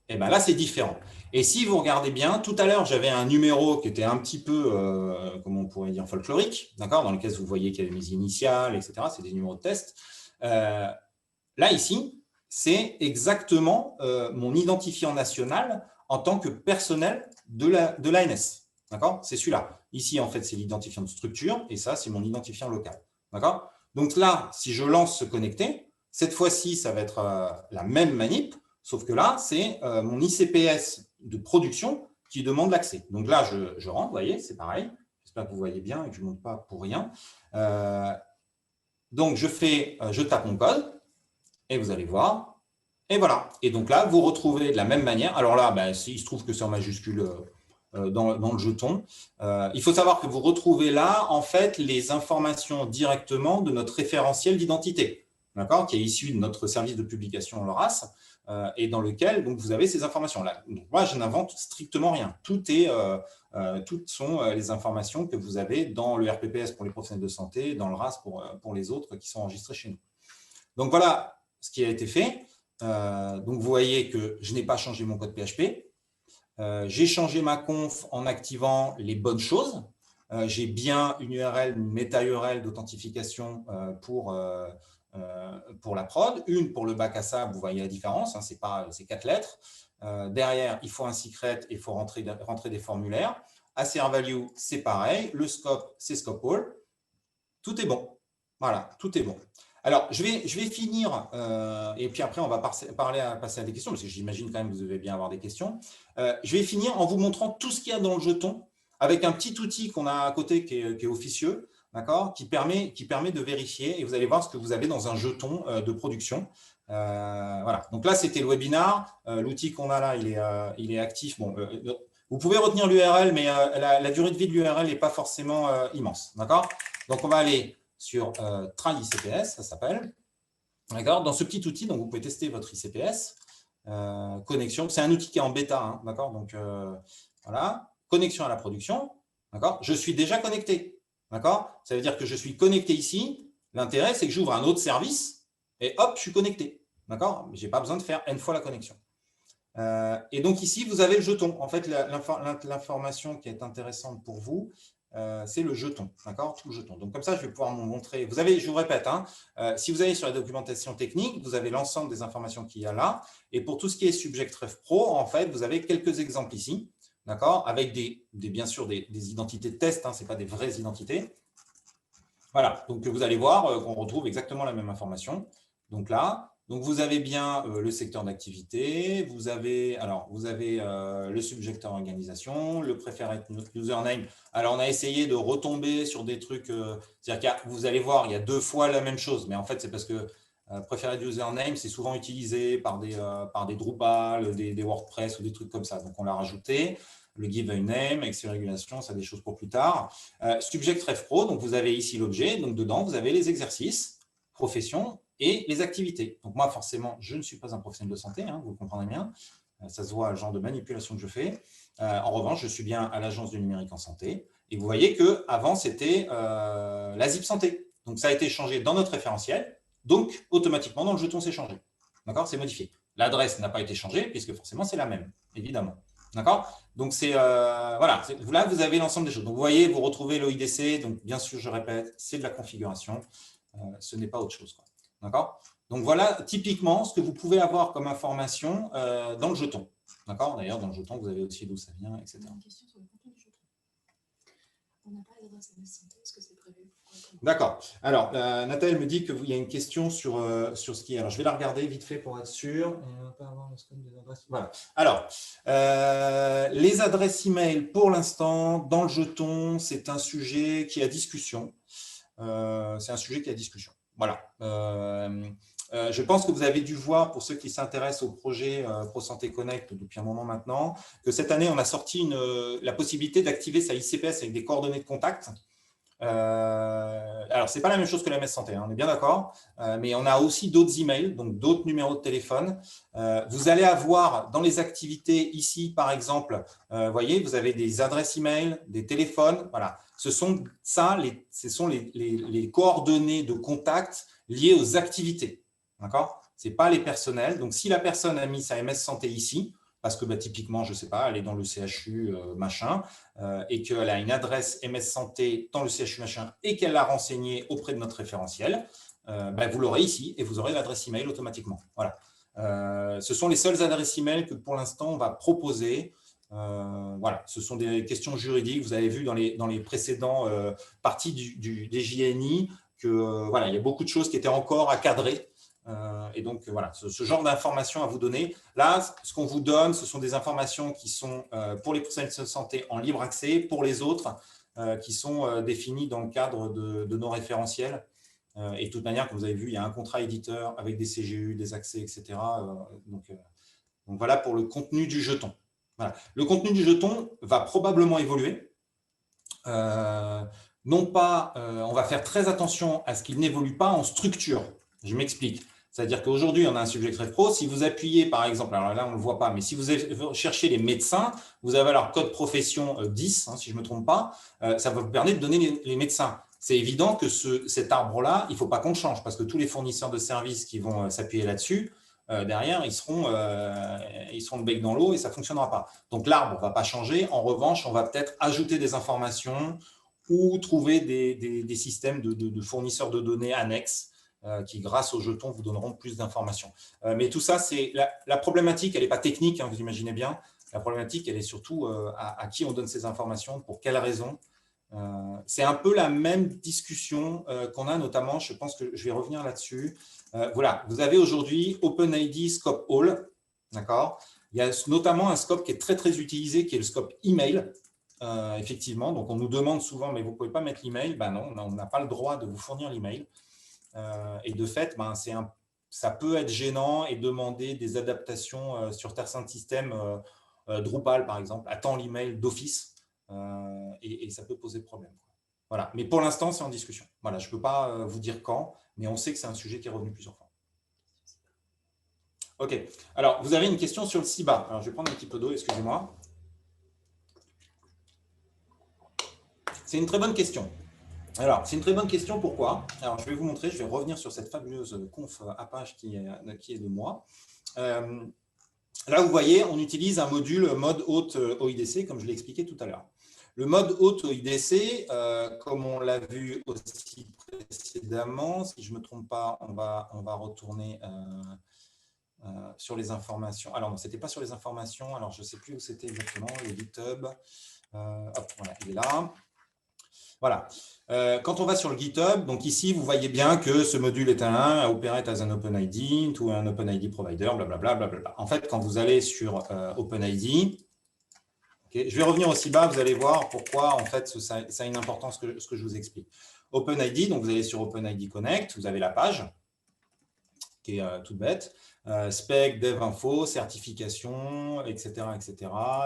et bien là, c'est différent. Et si vous regardez bien, tout à l'heure, j'avais un numéro qui était un petit peu, comment on pourrait dire, folklorique, d'accord, dans lequel vous voyez qu'il y avait mes initiales, etc. C'est des numéros de test. Là, ici, c'est exactement mon identifiant national en tant que personnel de l'ANS. D'accord? C'est celui-là. Ici, en fait, c'est l'identifiant de structure et ça, c'est mon identifiant local. D'accord? Donc là, si je lance se connecter, cette fois-ci, ça va être la même manip, sauf que là, c'est mon ICPS de production qui demande l'accès. Donc là, je rentre, vous voyez, c'est pareil. J'espère que vous voyez bien et que je ne monte pas pour rien. Donc, je tape mon code et vous allez voir. Et voilà. Et donc là, vous retrouvez de la même manière. Alors là, il se trouve que c'est en majuscule dans le jeton. Il faut savoir que vous retrouvez là, en fait, les informations directement de notre référentiel d'identité, d'accord, qui est issu de notre service de publication LORAS, et dans lequel donc, vous avez ces informations-là. Donc, moi, je n'invente strictement rien. Toutes sont les informations que vous avez dans le RPPS pour les professionnels de santé, dans le RAS pour les autres qui sont enregistrés chez nous. Donc, voilà ce qui a été fait. Donc, vous voyez que je n'ai pas changé mon code PHP. J'ai changé ma conf en activant les bonnes choses. J'ai bien une URL, une méta-URL d'authentification pour la prod, une pour le bac à sable, vous voyez la différence, hein, c'est 4 lettres. Derrière, il faut un secret et il faut rentrer des formulaires. ACR value, c'est pareil. Le scope, c'est scope all. Tout est bon. Voilà, tout est bon. Alors, je vais finir, et puis après, on va passer à des questions, parce que j'imagine quand même que vous devez bien avoir des questions. Je vais finir en vous montrant tout ce qu'il y a dans le jeton, avec un petit outil qu'on a à côté qui est officieux, d'accord, qui permet de vérifier, et vous allez voir ce que vous avez dans un jeton de production. Voilà, donc là, c'était le webinar. L'outil qu'on a là, il est actif. Bon, vous pouvez retenir l'URL, mais la durée de vie de l'URL n'est pas forcément immense, d'accord? Donc, on va aller sur Try ICPS, ça s'appelle. D'accord. Dans ce petit outil, donc vous pouvez tester votre ICPS. Connexion, c'est un outil qui est en bêta, hein, d'accord. Donc voilà, connexion à la production, d'accord. Je suis déjà connecté, d'accord. Ça veut dire que je suis connecté ici. L'intérêt, c'est que j'ouvre un autre service et hop, je suis connecté, d'accord. J'ai pas besoin de faire n fois la connexion. Et donc ici, vous avez le jeton. En fait, l'information qui est intéressante pour vous, c'est le jeton, d'accord, tout le jeton. Donc comme ça, je vais pouvoir vous montrer. Vous avez, je vous répète, hein, si vous allez sur la documentation technique, vous avez l'ensemble des informations qu'il y a là. Et pour tout ce qui est Subject-Ref Pro, en fait, vous avez quelques exemples ici, d'accord, avec bien sûr des identités de test, hein, ce n'est pas des vraies identités. Voilà, donc vous allez voir qu'on retrouve exactement la même information. Donc là, donc vous avez bien le secteur d'activité, vous avez le subjecteur organisation, le preferred username. Alors, on a essayé de retomber sur des trucs, c'est-à-dire que vous allez voir, il y a 2 fois la même chose, mais en fait, c'est parce que preferred username, c'est souvent utilisé par des Drupal, des WordPress ou des trucs comme ça. Donc, on l'a rajouté. Le give a name, Excel régulation, ça a des choses pour plus tard. Subject Ref Pro, donc vous avez ici l'objet, donc dedans, vous avez les exercices, profession et les activités. Donc moi, forcément, je ne suis pas un professionnel de santé, hein, vous le comprendrez bien. Ça se voit, le genre de manipulation que je fais. En revanche, je suis bien à l'Agence du numérique en santé. Et vous voyez qu'avant, c'était la ZIP Santé. Donc ça a été changé dans notre référentiel. Donc, automatiquement, dans le jeton, c'est changé. D'accord? C'est modifié. L'adresse n'a pas été changée, puisque forcément, c'est la même, évidemment. D'accord? Donc, voilà. Là, vous avez l'ensemble des choses. Donc, vous voyez, vous retrouvez l'OIDC. Donc, bien sûr, je répète, c'est de la configuration. Ce n'est pas autre chose. D'accord? Donc, voilà typiquement ce que vous pouvez avoir comme information dans le jeton. D'accord? D'ailleurs, dans le jeton, vous avez aussi d'où ça vient, etc. Une question sur le contenu du jeton. On n'a pas l'adresse de santé. Est-ce que c'est prévu? D'accord. Alors, Nathalie me dit qu'il y a une question sur ce qui est. Alors, je vais la regarder vite fait pour être sûr. On va pas avoir le scope des adresses. Voilà. Alors, les adresses email, pour l'instant, dans le jeton, c'est un sujet qui est à discussion. C'est un sujet qui est à discussion. Voilà. Je pense que vous avez dû voir, pour ceux qui s'intéressent au projet ProSanté Connect depuis un moment maintenant, que cette année, on a sorti la possibilité d'activer sa ICPS avec des coordonnées de contact. Alors, ce n'est pas la même chose que la MS Santé, hein, on est bien d'accord, mais on a aussi d'autres emails, donc d'autres numéros de téléphone. Vous allez avoir dans les activités ici, par exemple, voyez, vous avez des adresses email, des téléphones, voilà. Ce sont les coordonnées de contact liées aux activités. D'accord ? Ce n'est pas les personnels. Donc, si la personne a mis sa MS Santé ici, parce que typiquement, je ne sais pas, elle est dans le CHU machin, et qu'elle a une adresse MS Santé dans le CHU machin, et qu'elle l'a renseignée auprès de notre référentiel, vous l'aurez ici, et vous aurez l'adresse email automatiquement. Voilà. Ce sont les seules adresses email que pour l'instant, on va proposer. Voilà, ce sont des questions juridiques. Vous avez vu dans les précédents parties des JNI que voilà, il y a beaucoup de choses qui étaient encore à cadrer. Et donc, voilà, ce genre d'informations à vous donner. Là, ce qu'on vous donne, ce sont des informations qui sont pour les professionnels de santé en libre accès, pour les autres, qui sont définies dans le cadre de nos référentiels. Et de toute manière, comme vous avez vu, il y a un contrat éditeur avec des CGU, des accès, etc. Donc, voilà pour le contenu du jeton. Voilà. Le contenu du jeton va probablement évoluer. Non pas, on va faire très attention à ce qu'il n'évolue pas en structure. Je m'explique. C'est-à-dire qu'aujourd'hui, on a un subject très pro. Si vous appuyez, par exemple, alors là, on ne le voit pas, mais si vous cherchez les médecins, vous avez leur code profession 10, hein, si je ne me trompe pas, ça va vous permettre de donner les médecins. C'est évident que cet arbre-là, il ne faut pas qu'on le change, parce que tous les fournisseurs de services qui vont s'appuyer là-dessus, derrière, ils seront le bec dans l'eau et ça ne fonctionnera pas. Donc, l'arbre ne va pas changer. En revanche, on va peut-être ajouter des informations ou trouver des systèmes de fournisseurs de données annexes qui, grâce aux jetons, vous donneront plus d'informations. Mais tout ça, c'est la problématique, elle n'est pas technique, hein, vous imaginez bien. La problématique, elle est surtout à qui on donne ces informations, pour quelles raisons. C'est un peu la même discussion qu'on a, notamment, je pense que je vais revenir là-dessus. Voilà, vous avez aujourd'hui OpenID Scope All, d'accord ? Il y a notamment un scope qui est très, très utilisé, qui est le scope email. Effectivement, donc on nous demande souvent, mais vous ne pouvez pas mettre l'email. Ben non, on n'a pas le droit de vous fournir l'email. Et de fait, ça peut être gênant et demander des adaptations sur certains systèmes, Drupal par exemple, attend l'email d'office et ça peut poser problème. Voilà. Mais pour l'instant, c'est en discussion. Voilà, je ne peux pas vous dire quand, mais on sait que c'est un sujet qui est revenu plusieurs fois. OK. Alors, vous avez une question sur le CIBA. Alors, je vais prendre un petit peu d'eau, excusez-moi. C'est une très bonne question. Alors, c'est une très bonne question. Pourquoi? Alors, je vais vous montrer. Je vais revenir sur cette fabuleuse conf Apache qui est de moi. Là, vous voyez, on utilise un module mode hôte OIDC, comme je l'ai expliqué tout à l'heure. Le mode hôte OIDC, comme on l'a vu aussi précédemment, si je ne me trompe pas, on va retourner sur les informations. Alors, non, ce n'était pas sur les informations. Alors, je ne sais plus où c'était exactement, le GitHub. Hop, voilà, il est là. Voilà. Quand on va sur le GitHub, donc ici, vous voyez bien que ce module est un operate as an OpenID, to un OpenID provider, blablabla. Bla. En fait, quand vous allez sur OpenID, okay, je vais revenir aussi bas, vous allez voir pourquoi en fait ça a une importance ce que je vous explique. OpenID, donc vous allez sur OpenID Connect, vous avez la page qui est toute bête, spec, dev info, certification, etc.,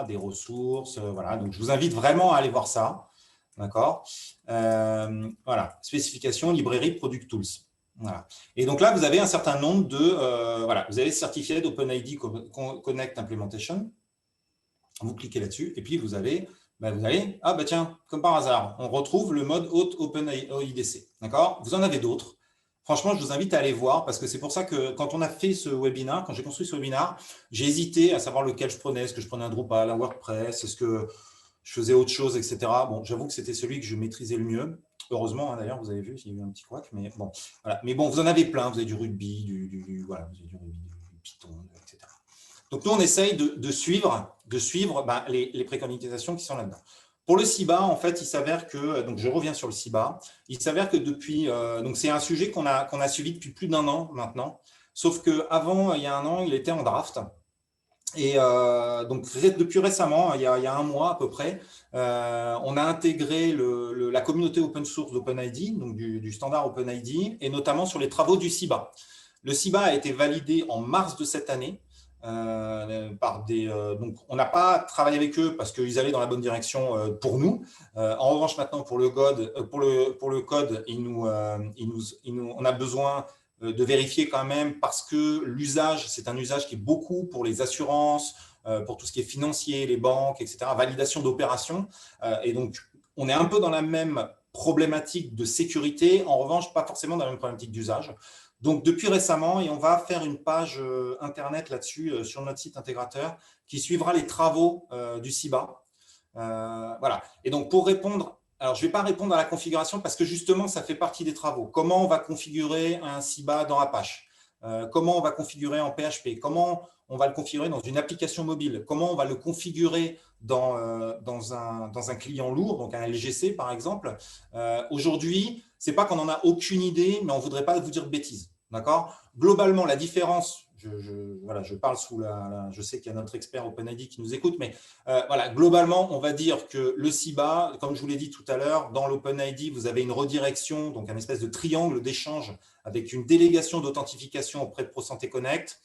des ressources, voilà. Donc je vous invite vraiment à aller voir ça. D'accord. Voilà, spécification, librairie, product tools. Voilà. Et donc là, vous avez un certain nombre de… voilà, vous avez certifié d'OpenID Connect Implementation. Vous cliquez là-dessus et puis vous allez… ah bah tiens, comme par hasard, on retrouve le mode hôte OpenOIDC. D'accord. Vous en avez d'autres. Franchement, je vous invite à aller voir parce que c'est pour ça que quand on a fait ce webinaire, quand j'ai construit ce webinaire, j'ai hésité à savoir lequel je prenais. Est-ce que je prenais un Drupal, un WordPress, est-ce que je faisais autre chose, etc. Bon, j'avoue que c'était celui que je maîtrisais le mieux. Heureusement, hein, d'ailleurs, vous avez vu, il y a eu un petit couac, mais bon, voilà. Mais bon, vous en avez plein. Vous avez du Ruby, voilà, vous avez du Ruby, du Python, etc. Donc, nous, on essaye de suivre les préconisations qui sont là-dedans. Pour le CIBA, en fait, il s'avère que, donc je reviens sur le CIBA, il s'avère que depuis, donc c'est un sujet qu'on a suivi depuis plus d'1 an maintenant, sauf qu'avant, il y a 1 an, il était en draft. Et donc, depuis récemment, il y a 1 mois à peu près, on a intégré la communauté open source d'OpenID, donc du standard OpenID, et notamment sur les travaux du CIBA. Le CIBA a été validé en mars de cette année. Donc on n'a pas travaillé avec eux parce qu'ils allaient dans la bonne direction pour nous. En revanche, maintenant pour le code, on a besoin de vérifier quand même parce que l'usage, c'est un usage qui est beaucoup pour les assurances, pour tout ce qui est financier, les banques, etc., validation d'opérations. Et donc, on est un peu dans la même problématique de sécurité, en revanche, pas forcément dans la même problématique d'usage. Donc, depuis récemment, et on va faire une page Internet là-dessus sur notre site intégrateur qui suivra les travaux du CIBA. Voilà. Et donc, pour répondre, alors je ne vais pas répondre à la configuration parce que justement, ça fait partie des travaux. Comment on va configurer un CIBA dans Apache? Comment on va configurer en PHP? Comment on va le configurer dans une application mobile? Comment on va le configurer dans un client lourd, donc un LGC par exemple? Aujourd'hui, ce n'est pas qu'on n'en a aucune idée, mais on ne voudrait pas vous dire de bêtises. D'accord? Globalement, la différence, voilà, je parle je sais qu'il y a notre expert OpenID qui nous écoute, mais voilà, globalement, on va dire que le CIBA, comme je vous l'ai dit tout à l'heure, dans l'OpenID, vous avez une redirection, donc un espèce de triangle d'échange avec une délégation d'authentification auprès de ProSanté Connect.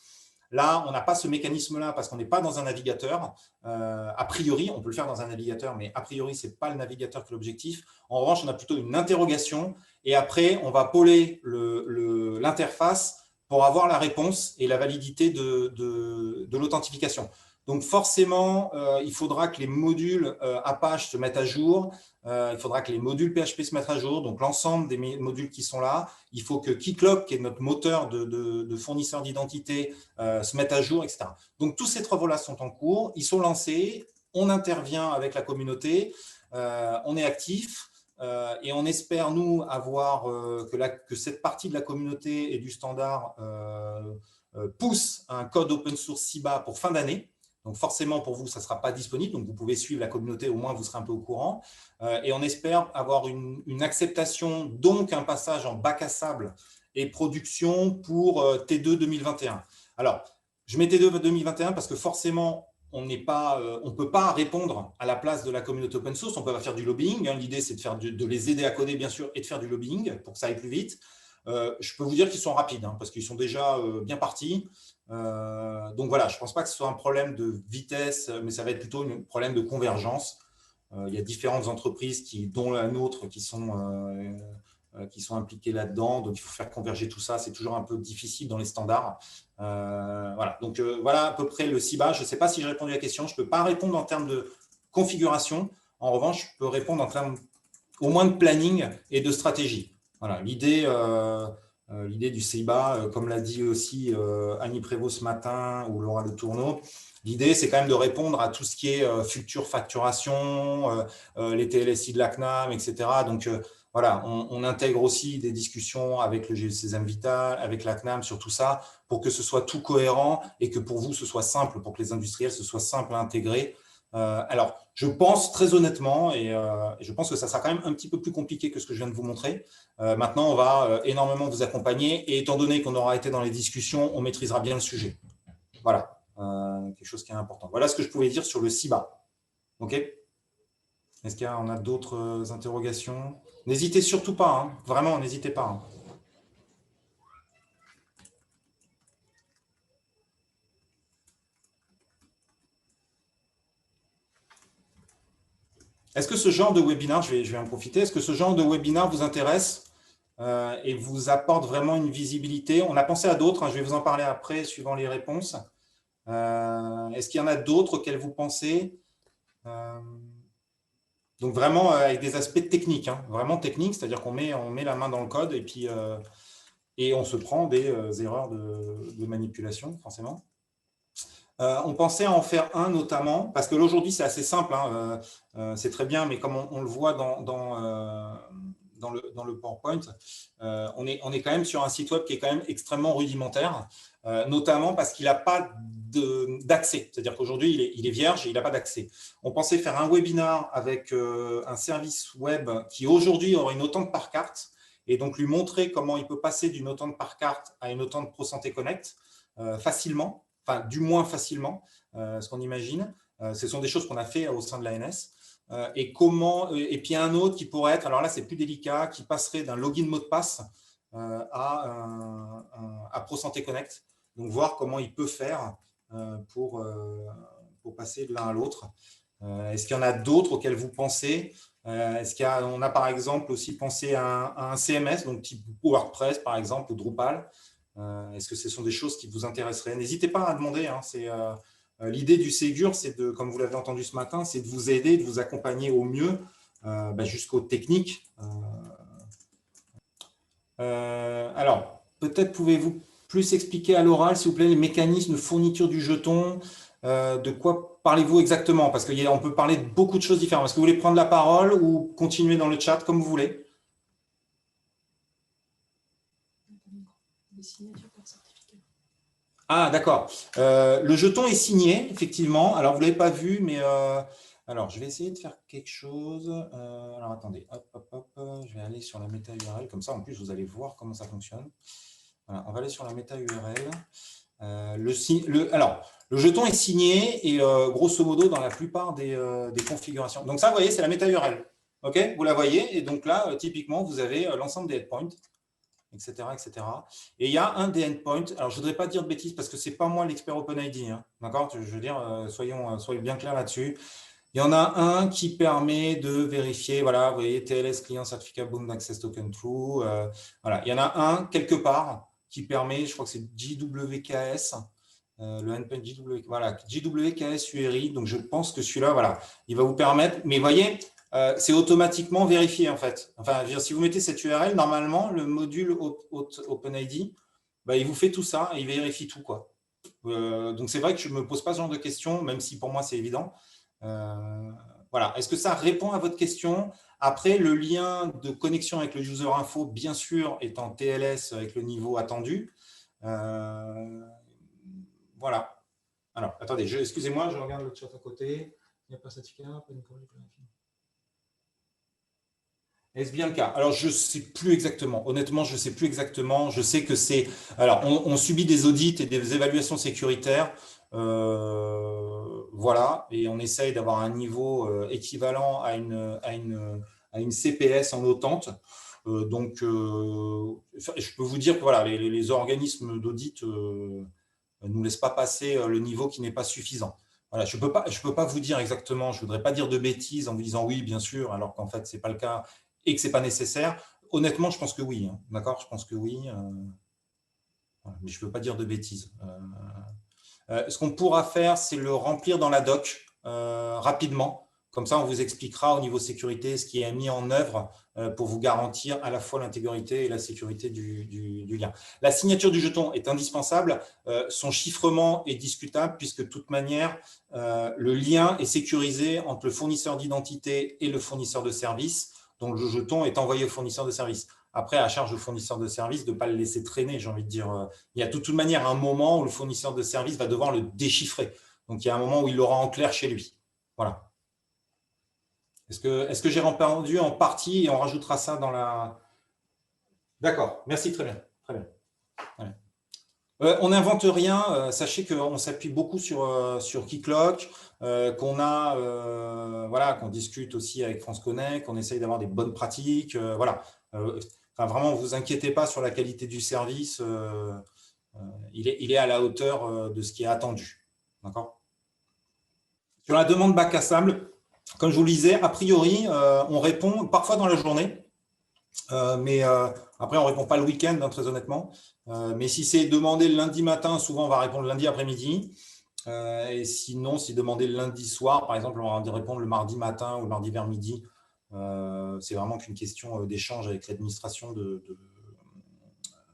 Là, on n'a pas ce mécanisme-là parce qu'on n'est pas dans un navigateur. A priori, on peut le faire dans un navigateur, mais a priori, ce n'est pas le navigateur qui est l'objectif. En revanche, on a plutôt une interrogation et après, on va poler l'interface pour avoir la réponse et la validité de l'authentification. Donc, forcément, il faudra que les modules Apache se mettent à jour. Il faudra que les modules PHP se mettent à jour. Donc, l'ensemble des modules qui sont là. Il faut que Keycloak, qui est notre moteur de fournisseur d'identité, se mette à jour, etc. Donc, tous ces travaux-là sont en cours. Ils sont lancés. On intervient avec la communauté. On est actif. Et on espère, nous, avoir que cette partie de la communauté et du standard pousse un code open source CIBA pour fin d'année. Donc forcément, pour vous, ça ne sera pas disponible. Donc vous pouvez suivre la communauté, au moins vous serez un peu au courant. Et on espère avoir une acceptation, donc un passage en bac à sable et production pour T2 2021. Alors, je mets T2 2021 parce que forcément, on ne peut pas répondre à la place de la communauté open source, on peut pas faire du lobbying. L'idée, c'est de les aider à coder, bien sûr, et de faire du lobbying pour que ça aille plus vite. Je peux vous dire qu'ils sont rapides, parce qu'ils sont déjà bien partis. Donc voilà, je ne pense pas que ce soit un problème de vitesse, mais ça va être plutôt un problème de convergence. Il y a différentes entreprises, dont la nôtre, qui sont impliquées là-dedans. Donc, il faut faire converger tout ça. C'est toujours un peu difficile dans les standards. Voilà. Donc, voilà à peu près le CIBA. Je ne sais pas si j'ai répondu à la question. Je ne peux pas répondre en termes de configuration. En revanche, je peux répondre en termes au moins de planning et de stratégie. Voilà. L'idée du CIBA, comme l'a dit aussi Annie Prévost ce matin ou Laura Le Tourneau, l'idée, c'est quand même de répondre à tout ce qui est future facturation, les TLSI de la CNAM, etc. Donc, voilà, on intègre aussi des discussions avec le GCSM Vital, avec la CNAM sur tout ça, pour que ce soit tout cohérent et que pour vous, ce soit simple, pour que les industriels, ce soit simple à intégrer. Alors, je pense très honnêtement, et je pense que ça sera quand même un petit peu plus compliqué que ce que je viens de vous montrer. Maintenant, on va énormément vous accompagner et étant donné qu'on aura été dans les discussions, on maîtrisera bien le sujet. Voilà, quelque chose qui est important. Voilà ce que je pouvais dire sur le CIBA. OK ? Est-ce qu'on a d'autres interrogations ? N'hésitez surtout pas, vraiment, n'hésitez pas. Est-ce que ce genre de webinaire, je vais en profiter, est-ce que ce genre de webinaire vous intéresse et vous apporte vraiment une visibilité? On a pensé à d'autres, je vais vous en parler après, suivant les réponses. Est-ce qu'il y en a d'autres auxquels vous pensez? Donc, vraiment avec des aspects techniques, vraiment techniques, c'est-à-dire qu'on met la main dans le code et puis et on se prend des erreurs de manipulation, forcément. On pensait à en faire un notamment, parce que aujourd'hui c'est assez simple, c'est très bien, mais comme on le voit dans le PowerPoint, on est quand même sur un site web qui est quand même extrêmement rudimentaire, notamment parce qu'il n'a pas d'accès, c'est-à-dire qu'aujourd'hui il est vierge et il n'a pas d'accès. On pensait faire un webinar avec un service web qui aujourd'hui aurait une autotente par carte et donc lui montrer comment il peut passer d'une autotente par carte à une autotente ProSanté Connect facilement. Enfin, du moins facilement, ce qu'on imagine. Ce sont des choses qu'on a fait au sein de l'ANS. Et puis un autre qui pourrait être, alors là c'est plus délicat, qui passerait d'un login mot de passe à ProSanté Connect. Donc, voir comment il peut faire pour passer de l'un à l'autre. Est-ce qu'il y en a d'autres auxquels vous pensez? Est-ce qu'on a par exemple aussi pensé à un CMS, donc type WordPress par exemple, ou Drupal? Est-ce que ce sont des choses qui vous intéresseraient? N'hésitez pas à demander. Hein, l'idée du Ségur, c'est de, comme vous l'avez entendu ce matin, c'est de vous aider, de vous accompagner au mieux jusqu'aux techniques. Alors, peut-être pouvez-vous plus expliquer à l'oral, s'il vous plaît, les mécanismes de fourniture du jeton. De quoi parlez-vous exactement? Parce qu'on peut parler de beaucoup de choses différentes. Est-ce que vous voulez prendre la parole ou continuer dans le chat comme vous voulez? Des signatures par certificat. Ah, d'accord. Le jeton est signé, effectivement. Alors, vous ne l'avez pas vu, mais alors, je vais essayer de faire quelque chose. Alors, attendez. Hop, hop, hop. Je vais aller sur la méta URL. Comme ça, en plus, vous allez voir comment ça fonctionne. Voilà, on va aller sur la méta URL. Alors, le jeton est signé et grosso modo dans la plupart des configurations. Donc ça, vous voyez, c'est la méta URL. OK, vous la voyez. Et donc là, typiquement, vous avez l'ensemble des endpoints, etc., etc. Et il y a un des endpoints. Alors, je ne voudrais pas dire de bêtises parce que ce n'est pas moi l'expert OpenID. Hein, d'accord? Je veux dire, soyons bien clairs là-dessus. Il y en a un qui permet de vérifier, voilà, vous voyez, TLS Client Certificate Bound Access Token True. Voilà, il y en a un quelque part qui permet, je crois que c'est JWKS, le endpoint voilà, JWKS URI. Donc, je pense que celui-là, voilà, il va vous permettre. Mais vous voyez, c'est automatiquement vérifié, en fait. Enfin, je veux dire, si vous mettez cette URL, normalement, le module OpenID, il vous fait tout ça et il vérifie tout, quoi. Donc, c'est vrai que je ne me pose pas ce genre de questions, même si pour moi, c'est évident. Voilà. Est-ce que ça répond à votre question? Après, le lien de connexion avec le user info, bien sûr, est en TLS avec le niveau attendu. Voilà. Alors, attendez, excusez-moi, je regarde le chat à côté. Il n'y a pas certificat, pas une corrigée. Est-ce bien le cas? Alors, je ne sais plus exactement. Honnêtement, je ne sais plus exactement. Je sais que c'est… Alors, on subit des audits et des évaluations sécuritaires. Voilà. Et on essaye d'avoir un niveau équivalent à une CPS en hautante. Donc, je peux vous dire que voilà, les organismes d'audit ne nous laissent pas passer le niveau qui n'est pas suffisant. Voilà, je peux pas vous dire exactement, je ne voudrais pas dire de bêtises en vous disant oui, bien sûr, alors qu'en fait, ce n'est pas le cas et que ce n'est pas nécessaire. Honnêtement, je pense que oui. Hein, d'accord, je pense que oui. Voilà, mais je ne veux pas dire de bêtises. Ce qu'on pourra faire, c'est le remplir dans la doc rapidement. Comme ça, on vous expliquera au niveau sécurité ce qui est mis en œuvre pour vous garantir à la fois l'intégrité et la sécurité du lien. La signature du jeton est indispensable. Son chiffrement est discutable puisque de toute manière, le lien est sécurisé entre le fournisseur d'identité et le fournisseur de service. Donc, le jeton est envoyé au fournisseur de service. Après, à charge au fournisseur de service de ne pas le laisser traîner, j'ai envie de dire. Il y a de toute manière un moment où le fournisseur de service va devoir le déchiffrer. Donc, il y a un moment où il l'aura en clair chez lui. Voilà. Est-ce que j'ai répondu en partie et on rajoutera ça dans la… D'accord, merci, très bien. Très bien. On n'invente rien. Sachez qu'on s'appuie beaucoup sur Keycloak, qu'on discute aussi avec France Connect, qu'on essaye d'avoir des bonnes pratiques. Voilà. Enfin, vraiment, ne vous inquiétez pas sur la qualité du service. Il est à la hauteur de ce qui est attendu. D'accord. Sur la demande bac à sable, comme je vous le disais, a priori, on répond parfois dans la journée, mais après, on ne répond pas le week-end, hein, très honnêtement. Mais si c'est demandé le lundi matin, souvent, on va répondre le lundi après-midi. Et sinon, si demandé le lundi soir, par exemple, on va répondre le mardi matin ou le mardi vers midi. C'est vraiment qu'une question d'échange avec l'administration de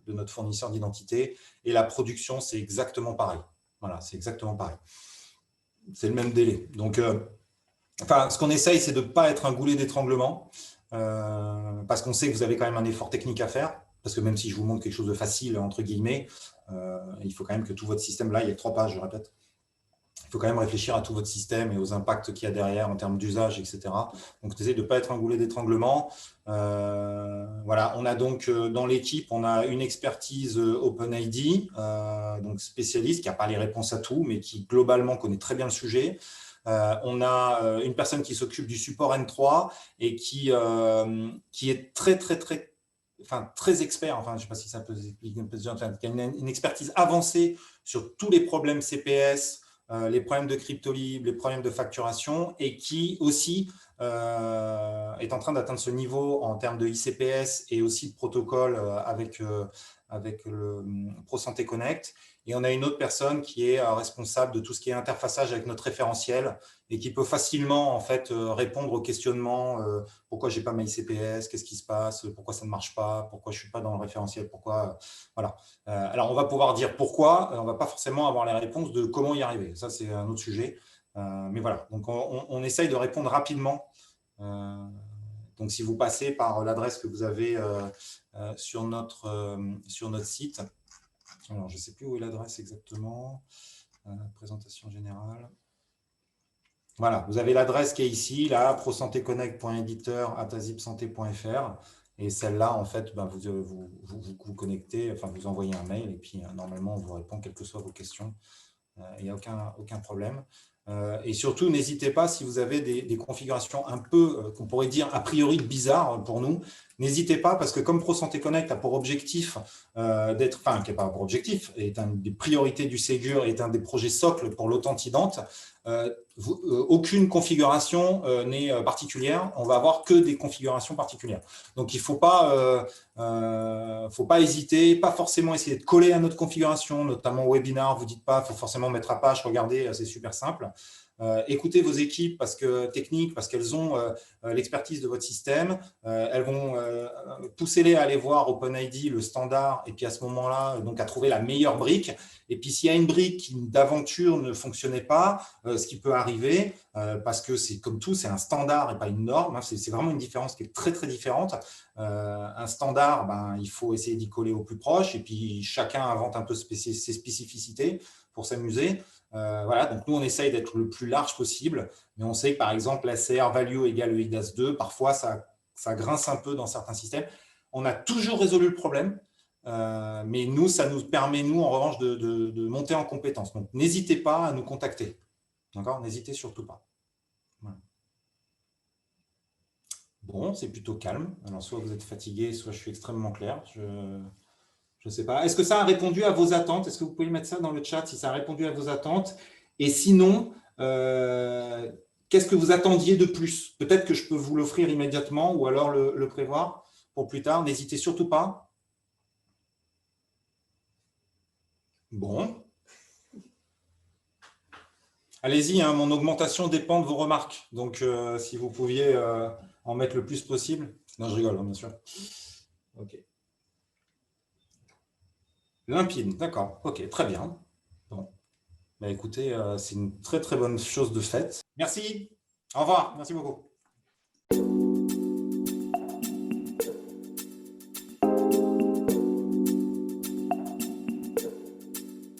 notre fournisseur d'identité. Et la production, c'est exactement pareil. Voilà, c'est exactement pareil. C'est le même délai. Donc, ce qu'on essaye, c'est de ne pas être un goulet d'étranglement, parce qu'on sait que vous avez quand même un effort technique à faire, parce que même si je vous montre quelque chose de facile, entre guillemets, il faut quand même que tout votre système, là, il y a 3 pages, je répète, il faut quand même réfléchir à tout votre système et aux impacts qu'il y a derrière en termes d'usage, etc. Donc, on essaie de ne pas être un goulet d'étranglement. Voilà, on a donc dans l'équipe, on a une expertise OpenID, donc spécialiste, qui n'a pas les réponses à tout, mais qui globalement connaît très bien le sujet. On a une personne qui s'occupe du support N3 et qui est très, très, très enfin, très expert, enfin, je ne sais pas si ça peut expliquer, qui a une expertise avancée sur tous les problèmes CPS, les problèmes de crypto-libre, les problèmes de facturation, et qui aussi est en train d'atteindre ce niveau en termes de ICPS et aussi de protocole avec le ProSanté Connect. Et on a une autre personne qui est responsable de tout ce qui est interfaçage avec notre référentiel et qui peut facilement en fait répondre aux questionnements pourquoi je n'ai pas ma ICPS, qu'est-ce qui se passe, pourquoi ça ne marche pas, pourquoi je ne suis pas dans le référentiel, pourquoi… voilà. Alors, on va pouvoir dire pourquoi, on ne va pas forcément avoir les réponses de comment y arriver. Ça, c'est un autre sujet. Mais voilà, donc on essaye de répondre rapidement. Donc, si vous passez par l'adresse que vous avez sur notre site, alors je ne sais plus où est l'adresse exactement, présentation générale. Voilà, vous avez l'adresse qui est ici, là, prosanteconnect.editeur@azipsanté.fr. Et celle-là, en fait, ben, vous connectez, enfin, vous envoyez un mail et puis normalement, on vous répond, quelles que soient vos questions. Il n'y a aucun problème. Et surtout, n'hésitez pas, si vous avez des configurations un peu, qu'on pourrait dire a priori bizarres pour nous, n'hésitez pas, parce que comme ProSanté Connect a pour objectif d'être, enfin, qui n'est pas pour objectif, est une des priorités du Ségur, est un des projets socles pour l'Authentidante, aucune configuration n'est particulière, on va avoir que des configurations particulières. Donc, il ne faut pas hésiter, pas forcément essayer de coller à notre configuration, notamment au webinar, vous ne dites pas, il faut forcément mettre à page, regardez, c'est super simple. Écoutez vos équipes techniques, parce qu'elles ont l'expertise de votre système. Elles vont pousser-les à aller voir OpenID, le standard, et puis à ce moment-là, donc à trouver la meilleure brique. Et puis s'il y a une brique qui d'aventure ne fonctionnait pas, ce qui peut arriver, parce que c'est comme tout, c'est un standard et pas une norme, hein, c'est vraiment une différence qui est très très différente. Un standard, ben, il faut essayer d'y coller au plus proche, et puis chacun invente un peu ses spécificités pour s'amuser. Voilà, donc nous, on essaye d'être le plus large possible, mais on sait que, par exemple, la CR value égale EIDAS 2, parfois, ça grince un peu dans certains systèmes. On a toujours résolu le problème, mais nous, ça nous permet, nous, en revanche, de monter en compétence. Donc, n'hésitez pas à nous contacter. D'accord ? N'hésitez surtout pas. Voilà. Bon, c'est plutôt calme. Alors, soit vous êtes fatigué, soit je suis extrêmement clair. Je ne sais pas. Est-ce que ça a répondu à vos attentes? Est-ce que vous pouvez mettre ça dans le chat si ça a répondu à vos attentes? Et sinon, qu'est-ce que vous attendiez de plus? Peut-être que je peux vous l'offrir immédiatement ou alors le prévoir pour plus tard. N'hésitez surtout pas. Bon. Allez-y, hein, mon augmentation dépend de vos remarques. Donc, si vous pouviez en mettre le plus possible. Non, je rigole, hein, bien sûr. OK. Limpide, d'accord. OK, très bien. Bon. Bah, écoutez, c'est une très très bonne chose de faite. Merci. Au revoir. Merci beaucoup.